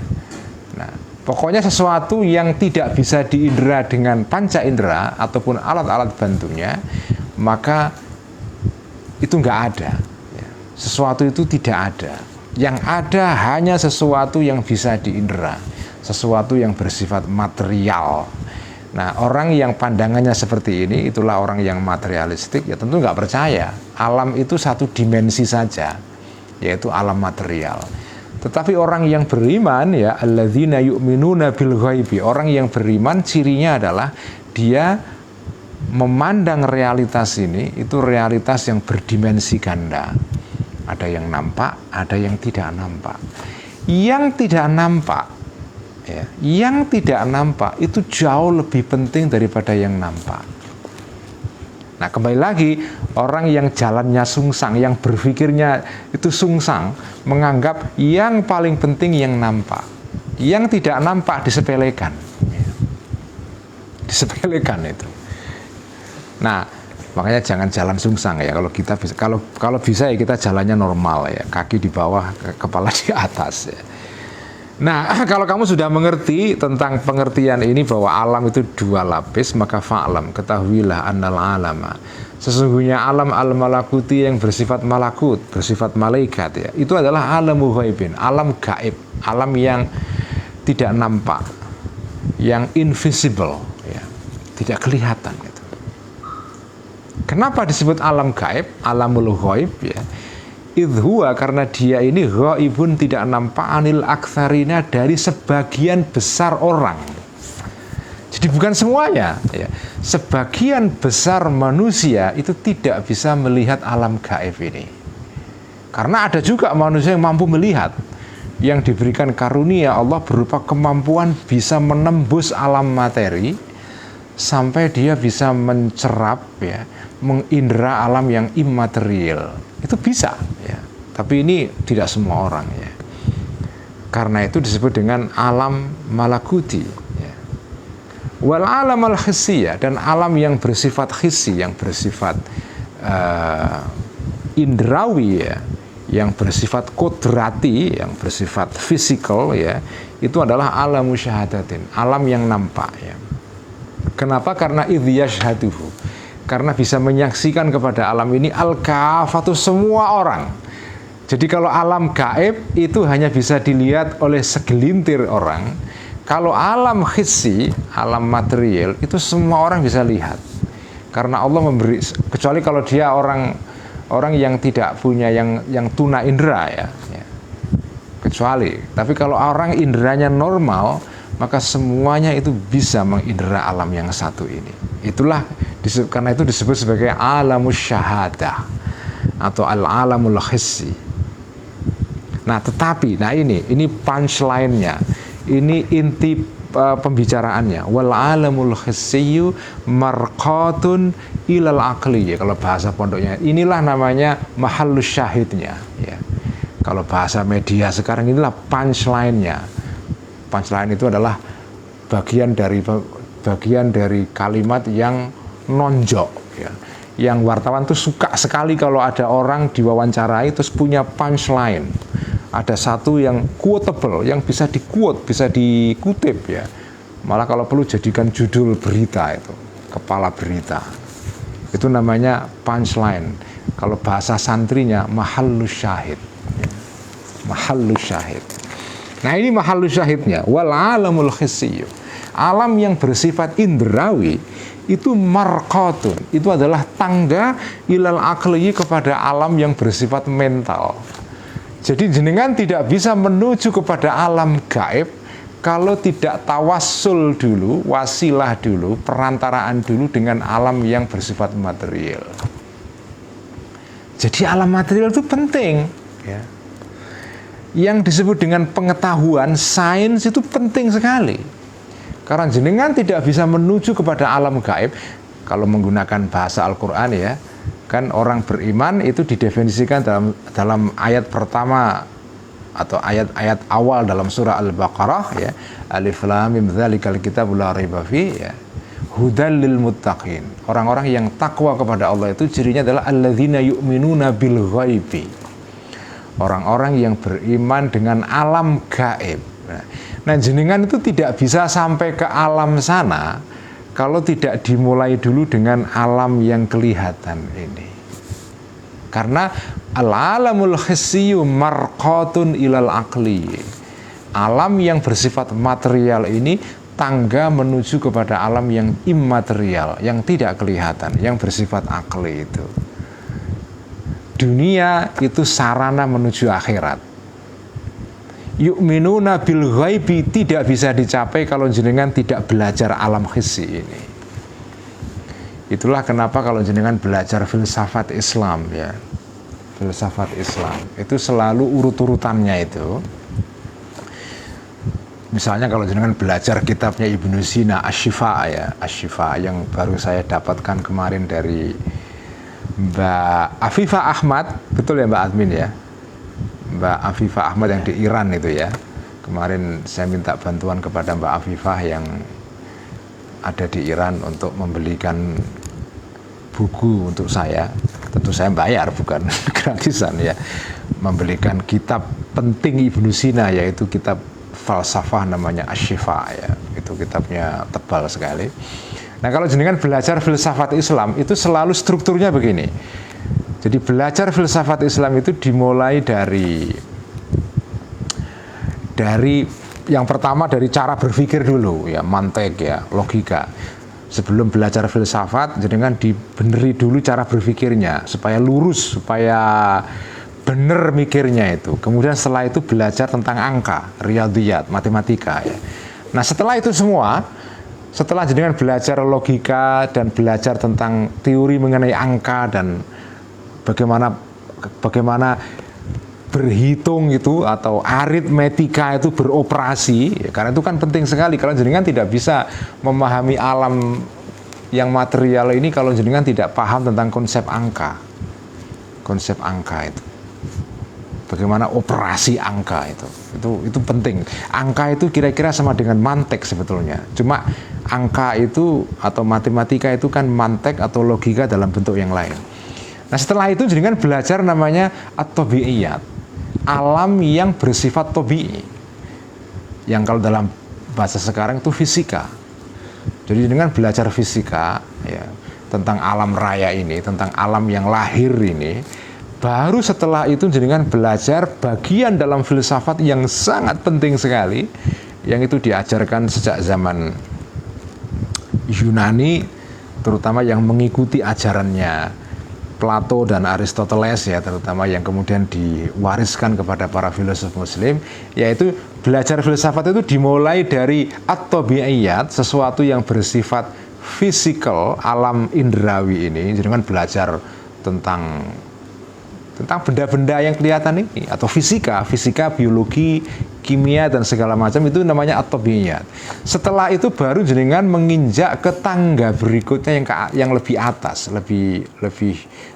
Nah, pokoknya sesuatu yang tidak bisa diindera dengan panca indera ataupun alat-alat bantunya, maka itu nggak ada. Ya. Sesuatu itu tidak ada. Yang ada hanya sesuatu yang bisa diindera, sesuatu yang bersifat material. Nah, orang yang pandangannya seperti ini, itulah orang yang materialistik, ya tentu nggak percaya. Alam itu satu dimensi saja, yaitu alam material. Tetapi orang yang beriman, ya, alladzina yu'minuna bil ghaibi, orang yang beriman cirinya adalah dia memandang realitas ini, itu realitas yang berdimensi ganda. Ada yang nampak, ada yang tidak nampak. Yang tidak nampak, ya, yang tidak nampak itu jauh lebih penting daripada yang nampak. Nah, kembali lagi, orang yang jalannya sungsang, yang berpikirnya itu sungsang, menganggap yang paling penting yang nampak. Yang tidak nampak disepelekan. Disepelekan itu. Nah, makanya jangan jalan sungsang ya. Kalau kita bisa, kalau bisa ya kita jalannya normal ya, kaki di bawah, kepala di atas ya. Nah, kalau kamu sudah mengerti tentang pengertian ini bahwa alam itu dua lapis, maka fa'lam, ketahuilah annal alama. Sesungguhnya alam al-malakuti yang bersifat malakut, bersifat malaikat ya, itu adalah alamu ghaibin, alam gaib, alam yang tidak nampak, yang invisible ya, tidak kelihatan gitu. Kenapa disebut alam gaib, alamul ghaib ya? Idhuwa, karena dia ini ghaibun, tidak nampak, anil aktsarina, dari sebagian besar orang. Jadi bukan semuanya ya. Sebagian besar manusia itu tidak bisa melihat alam gaib ini. Karena ada juga manusia yang mampu melihat, yang diberikan karunia Allah berupa kemampuan bisa menembus alam materi, sampai dia bisa mencerap ya, mengindra alam yang imaterial. Itu bisa ya. Tapi ini tidak semua orang ya. Karena itu disebut dengan alam malakuti ya. Wal alam al khissiyah, dan alam yang bersifat khissi, yang bersifat indrawi ya, yang bersifat kodrati, yang bersifat fisikal ya, itu adalah alam musyahadatin, alam yang nampak ya. Kenapa? Karena idhyashhaduhu, karena bisa menyaksikan kepada alam ini al-kafatu, semua orang. Jadi kalau alam gaib itu hanya bisa dilihat oleh segelintir orang. Kalau alam khissi, alam material, itu semua orang bisa lihat. Karena Allah memberi, kecuali kalau dia orang yang tidak punya yang tuna indera ya. Kecuali, tapi kalau orang inderanya normal, maka semuanya itu bisa mengindera alam yang satu ini. Itulah karena itu disebut sebagai alamus syahadah atau al-alamul khissi. Nah, tetapi, ini punchline-nya, ini inti pembicaraannya. Wal alamul khissiyyu marqatun ilal aqli. Kalau bahasa pondoknya, inilah namanya mahallus syahidnya. Ya. Kalau bahasa media sekarang, inilah punchline-nya. Punchline itu adalah bagian dari kalimat yang nonjok. Ya. Yang wartawan tuh suka sekali kalau ada orang diwawancarai terus punya punchline. Ada satu yang quotable, yang bisa di-quote, bisa dikutip ya. Malah kalau perlu jadikan judul berita itu, kepala berita. Itu namanya punchline. Kalau bahasa santrinya mahallus syahid. Ya. Mahallus syahid. Nah, ini mahallus syahidnya. Wal alamul khissiyyu. Alam yang bersifat indrawi itu marqatun. Itu adalah tangga ilal aqli, kepada alam yang bersifat mental. Jadi jenengan tidak bisa menuju kepada alam gaib kalau tidak tawassul dulu, wasilah dulu, perantaraan dulu dengan alam yang bersifat material. Jadi alam material itu penting ya. Yang disebut dengan pengetahuan, sains itu penting sekali. Karena jenengan tidak bisa menuju kepada alam gaib kalau menggunakan bahasa Al-Qur'an ya. Kan orang beriman itu didefinisikan dalam ayat pertama atau ayat-ayat awal dalam surah Al-Baqarah ya. Alif lam mim dzalikal kitabul la raiba fi ya. Hudal lil muttaqin. Orang-orang yang takwa kepada Allah itu cirinya adalah alladzina yu'minuna bil ghaibi. Orang-orang yang beriman dengan alam gaib. Nah, jenengan itu tidak bisa sampai ke alam sana kalau tidak dimulai dulu dengan alam yang kelihatan ini. Karena al-alamul khissiyyu marqatun ilal aqli. Alam yang bersifat material ini tangga menuju kepada alam yang immaterial, yang tidak kelihatan, yang bersifat akli itu. Dunia itu sarana menuju akhirat. Yu'minuna bil ghaibi tidak bisa dicapai kalau jenengan tidak belajar alam khissi ini. Itulah kenapa kalau jenengan belajar filsafat Islam ya, filsafat Islam itu selalu urut-urutannya itu. Misalnya kalau jenengan belajar kitabnya Ibnu Sina Asy-Syifa ya, Asy-Syifa yang baru saya dapatkan kemarin dari Mbak Afifah Ahmad, betul ya Mbak Admin ya? Mbak Afifah Ahmad yang di Iran itu ya. Kemarin saya minta bantuan kepada Mbak Afifah yang ada di Iran untuk membelikan buku untuk saya. Tentu saya bayar, bukan gratisan ya. Membelikan kitab penting Ibnu Sina, yaitu kitab falsafah namanya Asy-Syifa ya. Itu kitabnya tebal sekali. Nah, kalau jenengan belajar filsafat Islam itu selalu strukturnya begini. Jadi belajar filsafat Islam itu dimulai dari yang pertama dari cara berpikir dulu ya, mantek ya, logika. Sebelum belajar filsafat, jenengan dibeneri dulu cara berpikirnya supaya lurus, supaya benar mikirnya itu. Kemudian setelah itu belajar tentang angka, riyadhiyat, matematika ya. Nah, setelah itu semua, setelah jenengan belajar logika dan belajar tentang teori mengenai angka dan bagaimana berhitung itu atau aritmetika itu beroperasi ya, karena itu kan penting sekali. Kalau jenengan tidak bisa memahami alam yang material ini kalau jenengan tidak paham tentang konsep angka itu, bagaimana operasi angka itu penting. Angka itu kira-kira sama dengan mantek sebetulnya, cuma angka itu atau matematika itu kan mantek atau logika dalam bentuk yang lain. Nah setelah itu jenengan belajar namanya at-tabi'iyat, alam yang bersifat tabi'i, yang kalau dalam bahasa sekarang itu fisika. Jadi dengan belajar fisika ya, tentang alam raya ini, tentang alam yang lahir ini, baru setelah itu jenengan belajar bagian dalam filsafat yang sangat penting sekali, yang itu diajarkan sejak zaman Yunani, terutama yang mengikuti ajarannya Plato dan Aristoteles ya, terutama yang kemudian diwariskan kepada para filosof muslim, yaitu belajar filsafat itu dimulai dari at-tabi'iyat, sesuatu yang bersifat fisikal, alam indrawi ini, dengan belajar tentang benda-benda yang kelihatan ini, atau fisika, biologi, kimia dan segala macam, itu namanya at-tabi'iyat. Setelah itu baru jenengan menginjak ke tangga berikutnya yang lebih atas, lebih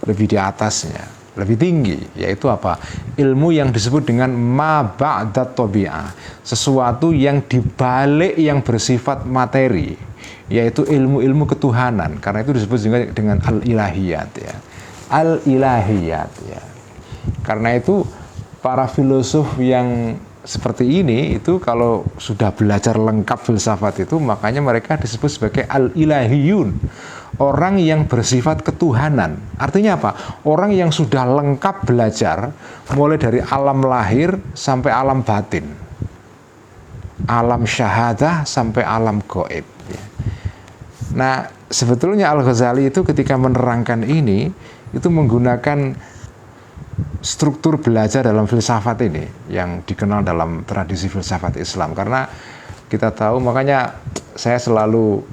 di atasnya, lebih tinggi, yaitu apa? Ilmu yang disebut dengan ma ba'dat tabi'ah, sesuatu yang dibalik yang bersifat materi, yaitu ilmu-ilmu ketuhanan. Karena itu disebut juga dengan al-ilahiyat ya. Al-ilahiyat ya. Karena itu para filosof yang seperti ini itu kalau sudah belajar lengkap filsafat itu, makanya mereka disebut sebagai al-ilahiyun, orang yang bersifat ketuhanan. Artinya apa? Orang yang sudah lengkap belajar mulai dari alam lahir sampai alam batin, alam syahadah sampai alam gaib ya. Nah sebetulnya Al-Ghazali itu ketika menerangkan ini itu menggunakan struktur belajar dalam filsafat ini yang dikenal dalam tradisi filsafat Islam. Karena kita tahu, makanya saya selalu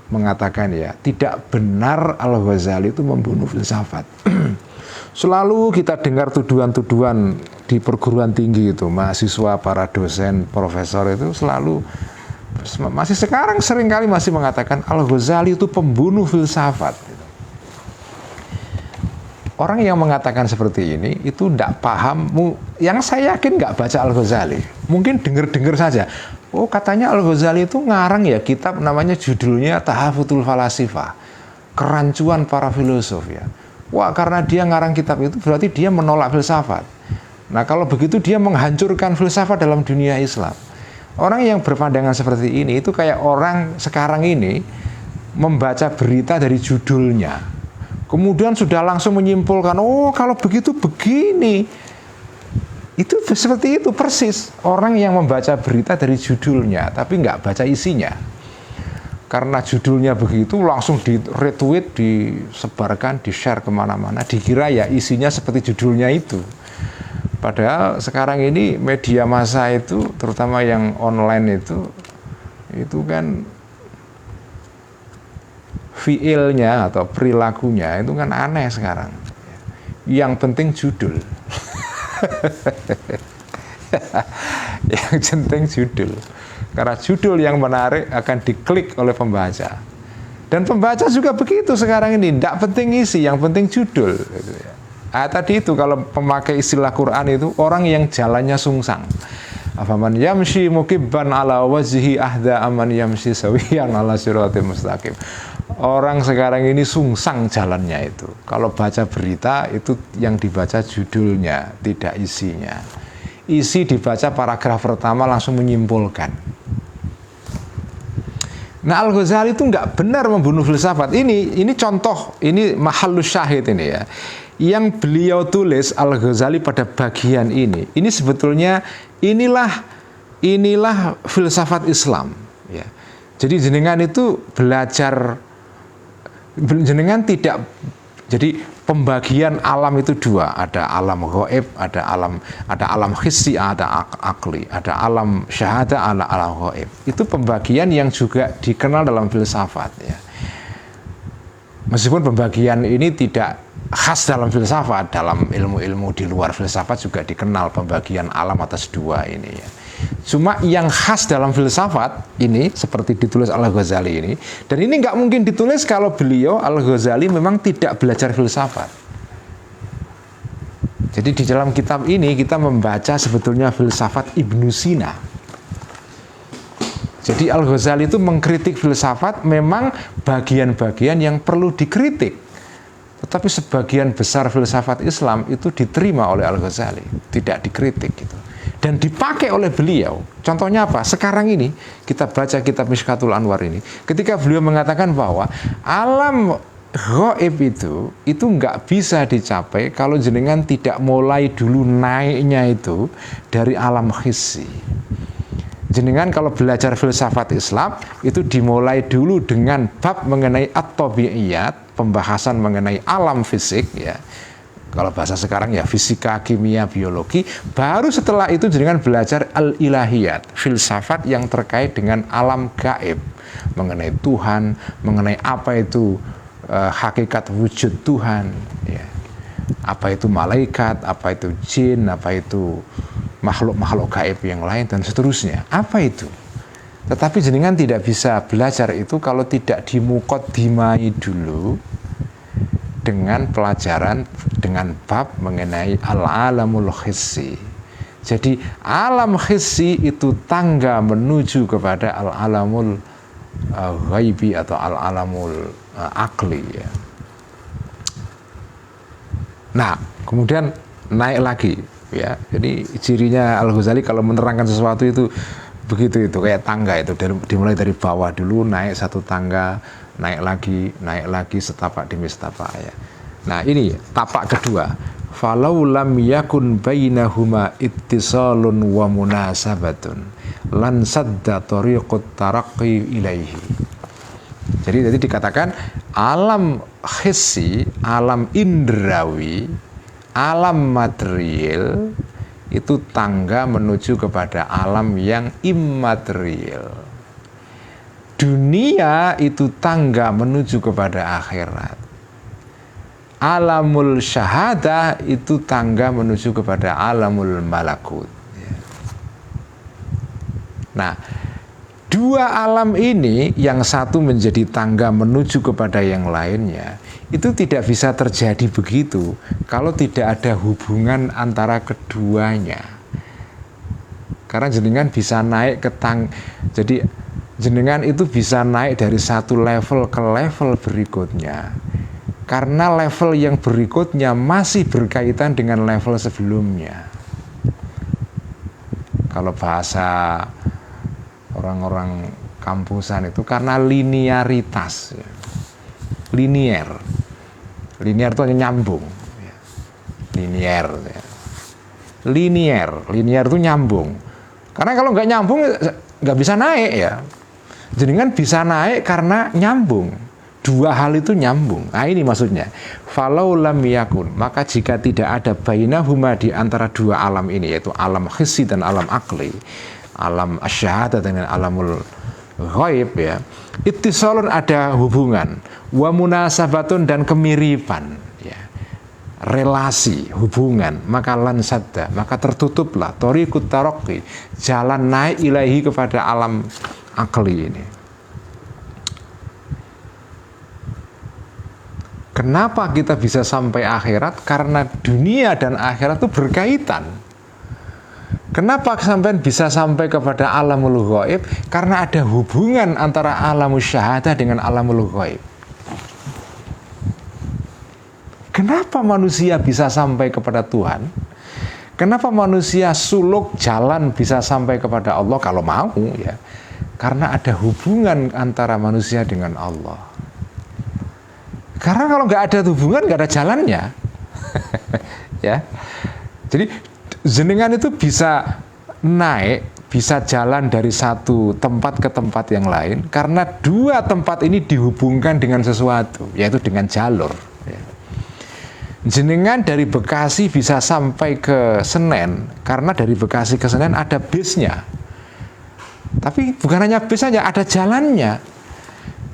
mengatakan ya, tidak benar Al-Ghazali itu membunuh filsafat. Selalu kita dengar tuduhan-tuduhan di perguruan tinggi itu, mahasiswa, para dosen, profesor itu selalu, masih sekarang seringkali masih mengatakan Al-Ghazali itu pembunuh filsafat. Orang yang mengatakan seperti ini itu tidak paham, yang saya yakin nggak baca Al-Ghazali, mungkin dengar-dengar saja. Oh katanya Al-Ghazali itu ngarang ya kitab namanya judulnya Tahafutul Falasifah, kerancuan para filosof ya. Wah karena dia ngarang kitab itu berarti dia menolak filsafat. Nah kalau begitu dia menghancurkan filsafat dalam dunia Islam. Orang yang berpandangan seperti ini itu kayak orang sekarang ini membaca berita dari judulnya, kemudian sudah langsung menyimpulkan, oh kalau begitu begini. Itu seperti itu persis. Orang yang membaca berita dari judulnya, tapi nggak baca isinya. Karena judulnya begitu, langsung di-retweet, disebarkan, di-share kemana-mana. Dikira ya isinya seperti judulnya itu. Padahal sekarang ini media massa itu, terutama yang online itu kan fiilnya atau perilakunya itu kan aneh sekarang. Yang penting judul. Yang penting judul. Karena judul yang menarik akan diklik oleh pembaca. Dan pembaca juga begitu sekarang ini, tidak penting isi, yang penting judul. Tadi itu kalau pemakai istilah Quran itu orang yang jalannya sungsang. Afaman yamshi mukibban ala wajhi ahda aman yamshi sawiyan ala siratil mustaqim. Orang sekarang ini sungsang jalannya itu. Kalau baca berita itu yang dibaca judulnya, tidak isinya. Isi dibaca paragraf pertama langsung menyimpulkan. Nah Al-Ghazali itu nggak benar membunuh filsafat. Ini contoh, ini mahallus syahid ini ya. Yang beliau tulis Al-Ghazali pada bagian ini sebetulnya inilah filsafat Islam ya. Jadi jenengan itu belajar, jenengan tidak, jadi pembagian alam itu dua, ada alam gaib, ada alam hissi, ada akli, ada alam syahadah, ada alam gaib. Itu pembagian yang juga dikenal dalam filsafat ya. Meskipun pembagian ini tidak khas dalam filsafat, dalam ilmu-ilmu di luar filsafat juga dikenal pembagian alam atas dua ini ya. Cuma yang khas dalam filsafat ini seperti ditulis Al-Ghazali ini, dan ini nggak mungkin ditulis kalau beliau Al-Ghazali memang tidak belajar filsafat. Jadi di dalam kitab ini kita membaca sebetulnya filsafat Ibnu Sina. Jadi Al-Ghazali itu mengkritik filsafat memang bagian-bagian yang perlu dikritik. Tetapi sebagian besar filsafat Islam itu diterima oleh Al-Ghazali, tidak dikritik gitu. Dan dipakai oleh beliau. Contohnya apa? Sekarang ini kita baca kitab Mishkatul Anwar ini, ketika beliau mengatakan bahwa alam ghaib itu nggak bisa dicapai kalau jenengan tidak mulai dulu naiknya itu dari alam hissi. Jenengan kalau belajar filsafat Islam itu dimulai dulu dengan bab mengenai at-tabi'iyat, pembahasan mengenai alam fisik ya. Kalau bahasa sekarang ya fisika, kimia, biologi. Baru setelah itu jenengan belajar al-ilahiyat, filsafat yang terkait dengan alam gaib, mengenai Tuhan, mengenai apa itu hakikat wujud Tuhan ya. Apa itu malaikat, apa itu jin, apa itu makhluk-makhluk gaib yang lain dan seterusnya. Apa itu? Tetapi jenengan tidak bisa belajar itu kalau tidak dimukadimai dulu dengan pelajaran dengan bab mengenai al-alamul hissi. Jadi alam hissi itu tangga menuju kepada al-alamul ghaibi atau al-alamul akli ya. Nah, kemudian naik lagi ya. Jadi cirinya Al-Ghazali kalau menerangkan sesuatu itu begitu itu kayak tangga itu dimulai dari bawah dulu naik satu tangga, naik lagi setapak demi setapak ya. Nah, ini tapak kedua. Falau lam yakun bainahuma ittisalun wa munasabatun lan sadda tariqut taraqqi ilaihi. Jadi tadi dikatakan alam hissi, alam indrawi, alam material itu tangga menuju kepada alam yang immaterial. Dunia itu tangga menuju kepada akhirat. Alamul syahadah itu tangga menuju kepada alamul malakut. Nah, dua alam ini yang satu menjadi tangga menuju kepada yang lainnya itu tidak bisa terjadi begitu kalau tidak ada hubungan antara keduanya. Karena jenengan bisa naik ke jadi jenengan itu bisa naik dari satu level ke level berikutnya. Karena level yang berikutnya masih berkaitan dengan level sebelumnya. Kalau bahasa orang-orang kampusan itu karena linearitas. Linier itu hanya nyambung. Linier itu nyambung. Karena kalau nggak nyambung nggak bisa naik ya. Jenengan bisa naik karena nyambung. Dua hal itu nyambung. Nah ini maksudnya. Falau lam yakun, maka jika tidak ada bainahuma di antara dua alam ini, yaitu alam hissi dan alam akli, alam asyahadah dengan alamul ghaib ya, ittisalun ada hubungan, wa munasabatun dan kemiripan ya, relasi, hubungan, maka lansadda, maka tertutuplah tariqut taraqqi, jalan naik ilahi kepada alam akli ini. Kenapa kita bisa sampai akhirat? Karena dunia dan akhirat itu berkaitan. Kenapa sampai bisa sampai kepada alamul ghaib? Karena ada hubungan antara alamul syahadah dengan alamul ghaib. Kenapa manusia bisa sampai kepada Tuhan? Kenapa manusia suluk jalan bisa sampai kepada Allah kalau mau ya? Karena ada hubungan antara manusia dengan Allah. Karena kalau nggak ada hubungan, nggak ada jalannya. Ya. Jadi jenengan itu bisa naik, bisa jalan dari satu tempat ke tempat yang lain karena dua tempat ini dihubungkan dengan sesuatu, yaitu dengan jalur. Ya. Jenengan dari Bekasi bisa sampai ke Senen karena dari Bekasi ke Senen ada bisnya. Tapi bukan hanya bis saja, ada jalannya.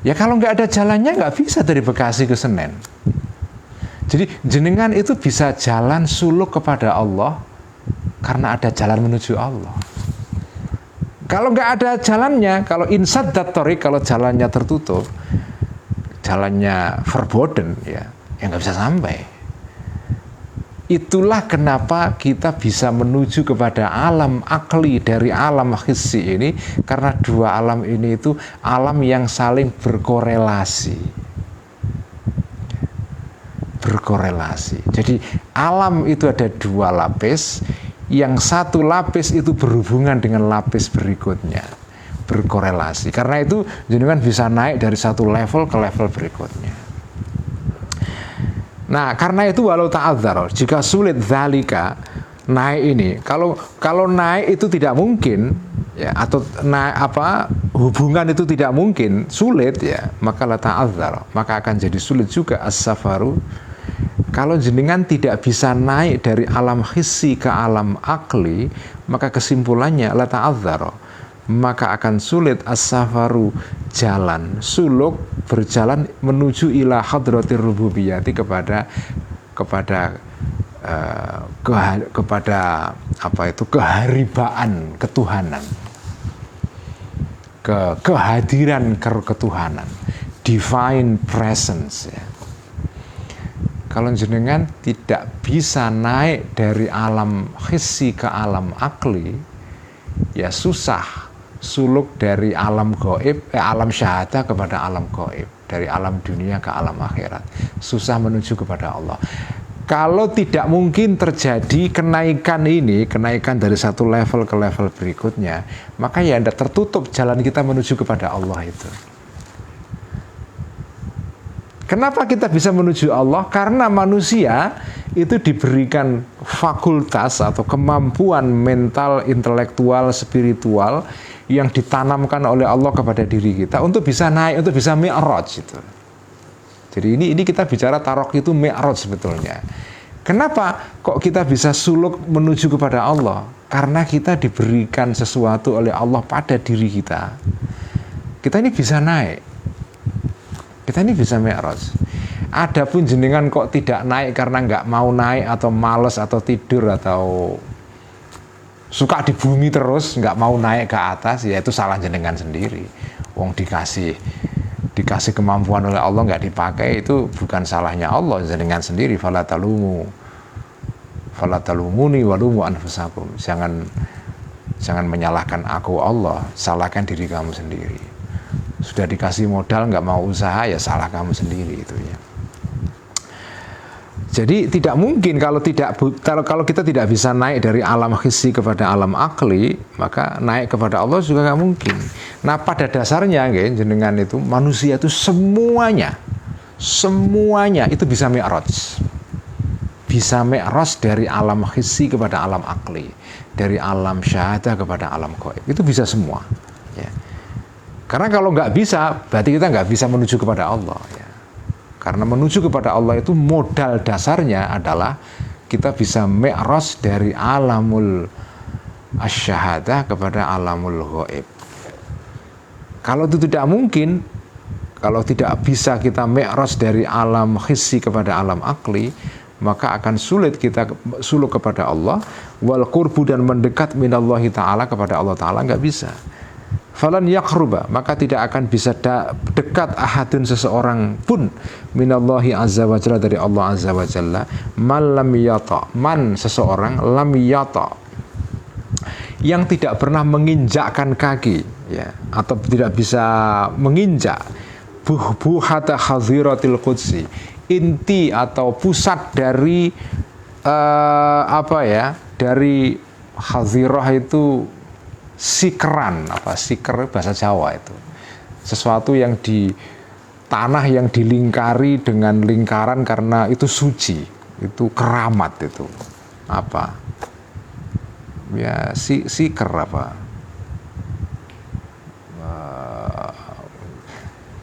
Ya kalau nggak ada jalannya nggak bisa dari Bekasi ke Senen. Jadi jenengan itu bisa jalan suluk kepada Allah karena ada jalan menuju Allah. Kalau nggak ada jalannya, kalau insaddat thoriq, kalau jalannya tertutup, jalannya verboden, ya nggak bisa sampai. Itulah kenapa kita bisa menuju kepada alam akli dari alam hissi ini, karena dua alam ini itu alam yang saling berkorelasi. Jadi alam itu ada dua lapis, yang satu lapis itu berhubungan dengan lapis berikutnya, berkorelasi. Karena itu jenengan bisa naik dari satu level ke level berikutnya. Nah, karena itu walau ta'adzar, jika sulit dzalika, naik ini, kalau naik itu tidak mungkin, ya, atau naik hubungan itu tidak mungkin, sulit, ya, maka la ta'adzar, maka akan jadi sulit juga as-safaru. Kalau jenengan tidak bisa naik dari alam hissi ke alam akli, maka kesimpulannya la ta'adzar, maka akan sulit as-safaru, jalan, suluk, berjalan menuju ila hadratir rububiyati, kepada keharibaan ketuhanan, kehadiran ketuhanan, divine presence, ya. Kalau jenengan tidak bisa naik dari alam hissi ke alam akli, ya susah suluk dari alam gaib, alam syahadah kepada alam gaib, dari alam dunia ke alam akhirat, susah menuju kepada Allah. Kalau tidak mungkin terjadi kenaikan ini, kenaikan dari satu level ke level berikutnya, maka ya tidak tertutup jalan kita menuju kepada Allah itu. Kenapa kita bisa menuju Allah? Karena manusia itu diberikan fakultas atau kemampuan mental, intelektual, spiritual yang ditanamkan oleh Allah kepada diri kita untuk bisa naik, untuk bisa mi'raj itu. Jadi ini kita bicara tarok itu mi'raj sebetulnya. Kenapa kok kita bisa suluk menuju kepada Allah? Karena kita diberikan sesuatu oleh Allah pada diri kita. Kita ini bisa naik. Kita ini bisa mi'raj. Adapun jenengan kok tidak naik karena nggak mau naik atau males atau tidur atau suka di bumi terus, nggak mau naik ke atas, ya itu salah jenengan sendiri. Wong dikasih kemampuan oleh Allah nggak dipakai, itu bukan salahnya Allah, jenengan sendiri. Fala talumuni walumu anfusakum. Jangan menyalahkan aku Allah, salahkan diri kamu sendiri. Sudah dikasih modal nggak mau usaha, ya salah kamu sendiri itu, ya. Jadi tidak mungkin kalau kita tidak bisa naik dari alam hissi kepada alam akli, maka naik kepada Allah juga nggak mungkin. Nah, pada dasarnya jenengan itu manusia itu semuanya itu bisa mi'raj. Bisa mi'raj dari alam hissi kepada alam akli, dari alam syahadah kepada alam gaib. Itu bisa semua, ya. Karena kalau nggak bisa, berarti kita nggak bisa menuju kepada Allah, ya. Karena menuju kepada Allah itu modal dasarnya adalah kita bisa mi'raj dari alamul asyahadah kepada alamul ghaib. Kalau itu tidak mungkin, kalau tidak bisa kita mi'raj dari alam hissi kepada alam akli, maka akan sulit kita suluk kepada Allah, wal qurbu, dan mendekat minallahi ta'ala kepada Allah ta'ala, nggak bisa. Falan yaqruba, maka tidak akan bisa dekat ahadun, seseorang pun, minallahi azza wa jalla, dari Allah azza wa jalla, seseorang lam yata, yang tidak pernah menginjakkan kaki, ya, atau tidak bisa menginjak buhata khaziratil qudsi, inti atau pusat dari dari khazirah itu sikeran, siker bahasa Jawa itu sesuatu yang di tanah yang dilingkari dengan lingkaran karena itu suci, itu keramat, itu siker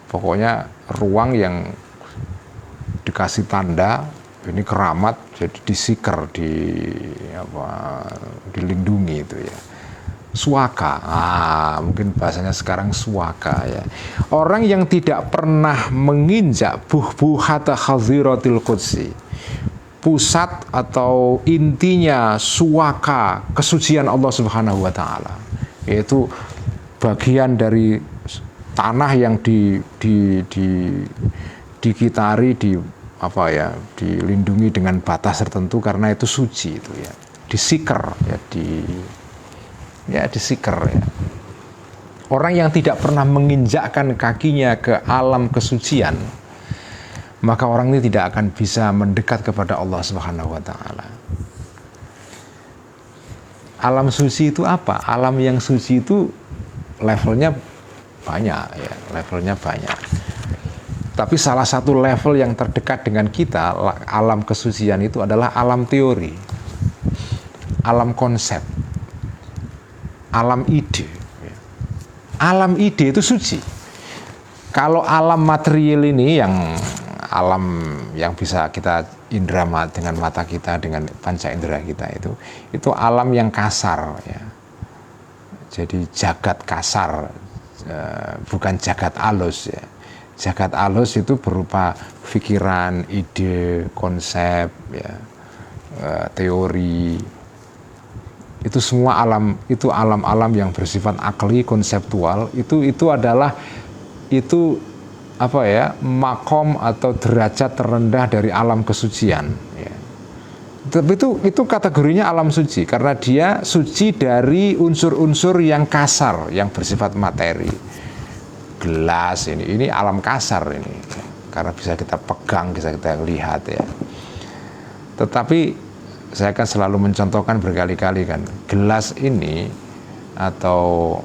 pokoknya ruang yang dikasih tanda ini keramat, jadi disiker, dilindungi itu, ya. Suaka, mungkin bahasanya sekarang suaka, ya. Orang yang tidak pernah menginjak buhata khaziratil qudsi, pusat atau intinya suaka kesucian Allah Subhanahu wa taala, yaitu bagian dari tanah yang dikitari, dilindungi dengan batas tertentu karena itu suci itu ya, disiker ya, disiker ya. Orang yang tidak pernah menginjakkan kakinya ke alam kesucian, maka orang ini tidak akan bisa mendekat kepada Allah Subhanahu wa taala. Alam suci itu apa? Alam yang suci itu levelnya banyak ya, levelnya banyak. Tapi salah satu level yang terdekat dengan kita, alam kesucian itu adalah alam teori, alam konsep, alam ide. Alam ide itu suci. Kalau alam material ini yang alam yang bisa kita indera dengan mata kita, dengan panca indera kita itu alam yang kasar ya. Jadi jagat kasar, bukan jagat alus ya. Jagat alus itu berupa pikiran, ide, konsep ya, teori. Itu semua alam, itu alam-alam yang bersifat akli, konseptual, itu adalah makom atau derajat terendah dari alam kesucian ya. Tapi itu kategorinya alam suci karena dia suci dari unsur-unsur yang kasar, yang bersifat materi. Gelas ini alam kasar ini ya. Karena bisa kita pegang, bisa kita lihat ya. Tetapi saya akan selalu mencontohkan berkali-kali kan, gelas ini atau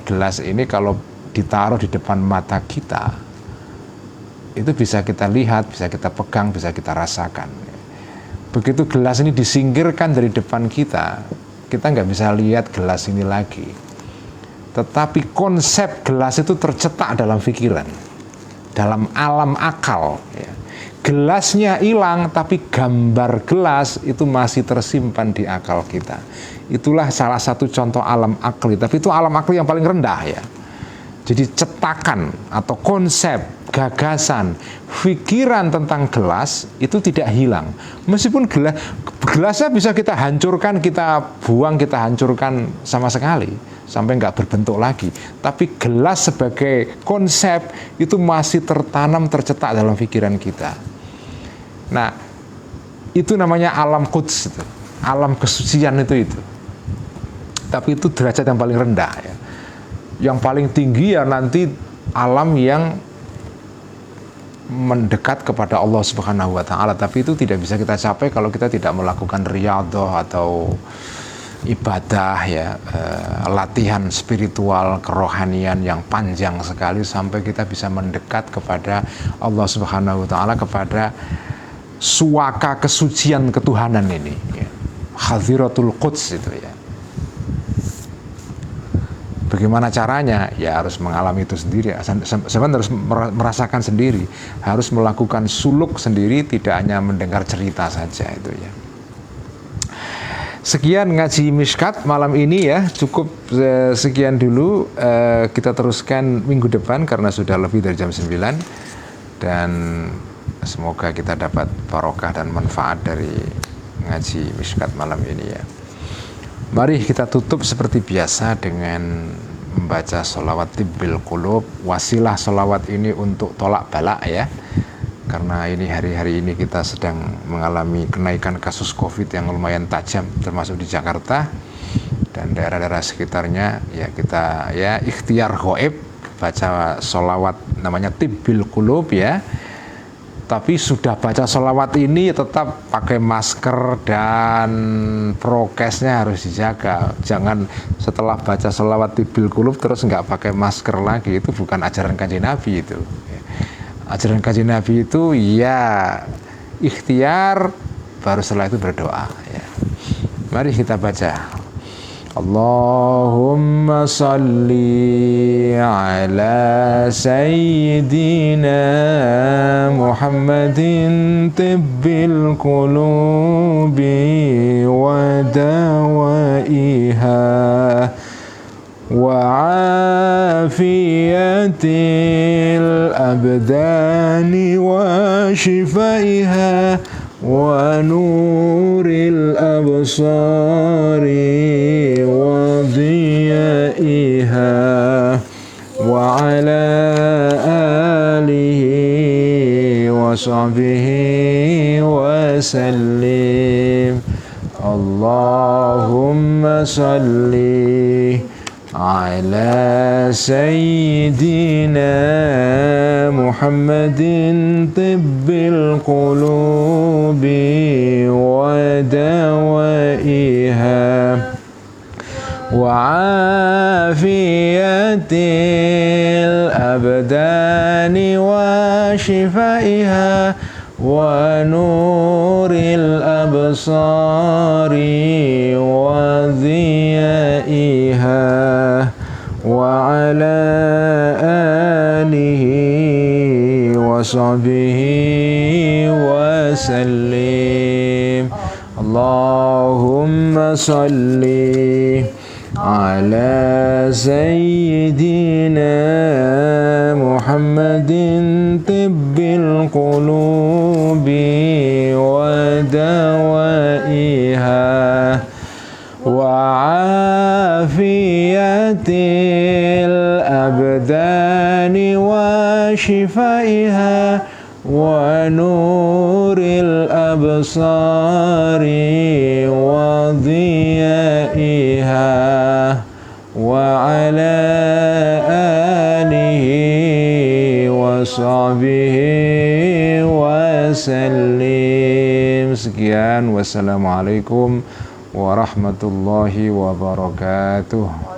gelas ini kalau ditaruh di depan mata kita, itu bisa kita lihat, bisa kita pegang, bisa kita rasakan. Begitu gelas ini disingkirkan dari depan kita nggak bisa lihat gelas ini lagi. Tetapi konsep gelas itu tercetak dalam pikiran, dalam alam akal ya. Gelasnya hilang, tapi gambar gelas itu masih tersimpan di akal kita. Itulah salah satu contoh alam akli, tapi itu alam akli yang paling rendah ya. Jadi cetakan atau konsep, gagasan, pikiran tentang gelas itu tidak hilang. Meskipun gelasnya bisa kita hancurkan, kita buang, kita hancurkan sama sekali, sampai nggak berbentuk lagi. Tapi gelas sebagai konsep itu masih tertanam, tercetak dalam pikiran kita. Nah, itu namanya alam quds, alam kesucian itu. Tapi itu derajat yang paling rendah ya. Yang paling tinggi ya nanti alam yang mendekat kepada Allah Subhanahu wa taala, tapi itu tidak bisa kita capai kalau kita tidak melakukan riyadhah atau ibadah ya, latihan spiritual kerohanian yang panjang sekali sampai kita bisa mendekat kepada Allah Subhanahu wa taala, kepada suaka kesucian ketuhanan ini ya. Hadhiratul Quds itu ya. Bagaimana caranya? Ya harus mengalami itu sendiri. Sebenarnya harus merasakan sendiri, harus melakukan suluk sendiri, tidak hanya mendengar cerita saja itu ya. Sekian ngaji Mishkat malam ini ya, cukup sekian dulu. Kita teruskan minggu depan karena sudah lebih dari jam 9 dan semoga kita dapat barokah dan manfaat dari ngaji Mishkat malam ini ya. Mari kita tutup seperti biasa dengan membaca sholawat tibbil qulub. Wasilah sholawat ini untuk tolak balak ya. Karena ini hari-hari ini kita sedang mengalami kenaikan kasus COVID yang lumayan tajam, termasuk di Jakarta dan daerah-daerah sekitarnya. Ya kita ya ikhtiar ghaib, baca sholawat namanya tibbil qulub ya. Tapi sudah baca sholawat ini tetap pakai masker dan prokesnya harus dijaga. Jangan setelah baca sholawat tibbil qulub terus nggak pakai masker lagi. Itu bukan ajaran Kanjeng Nabi itu. Ajaran Kanjeng Nabi itu ya ikhtiar, baru setelah itu berdoa ya. Mari kita baca. Allahumma salli ala sayyidina Muhammadin tibbil qulubi wa dawaiha wa afiyatil abdani wa shifaiha wa nuril absari wa dhiya وعلى آله وصحبه وسلم. اللهم صل على سيدنا محمد طب القلوب ودوائها وعافية الأبدان وشفائها ونور الأبصار وضيائها وعلى آله وصحبه وسلم. اللهم صل على سيدنا محمد طب القلوب ودوائها وعافية الأبدان وشفائها ونور الأبصار وضيائها وعلى آله وصحبه wasallim. Sekian, wassalamualaikum warahmatullahi wabarakatuh.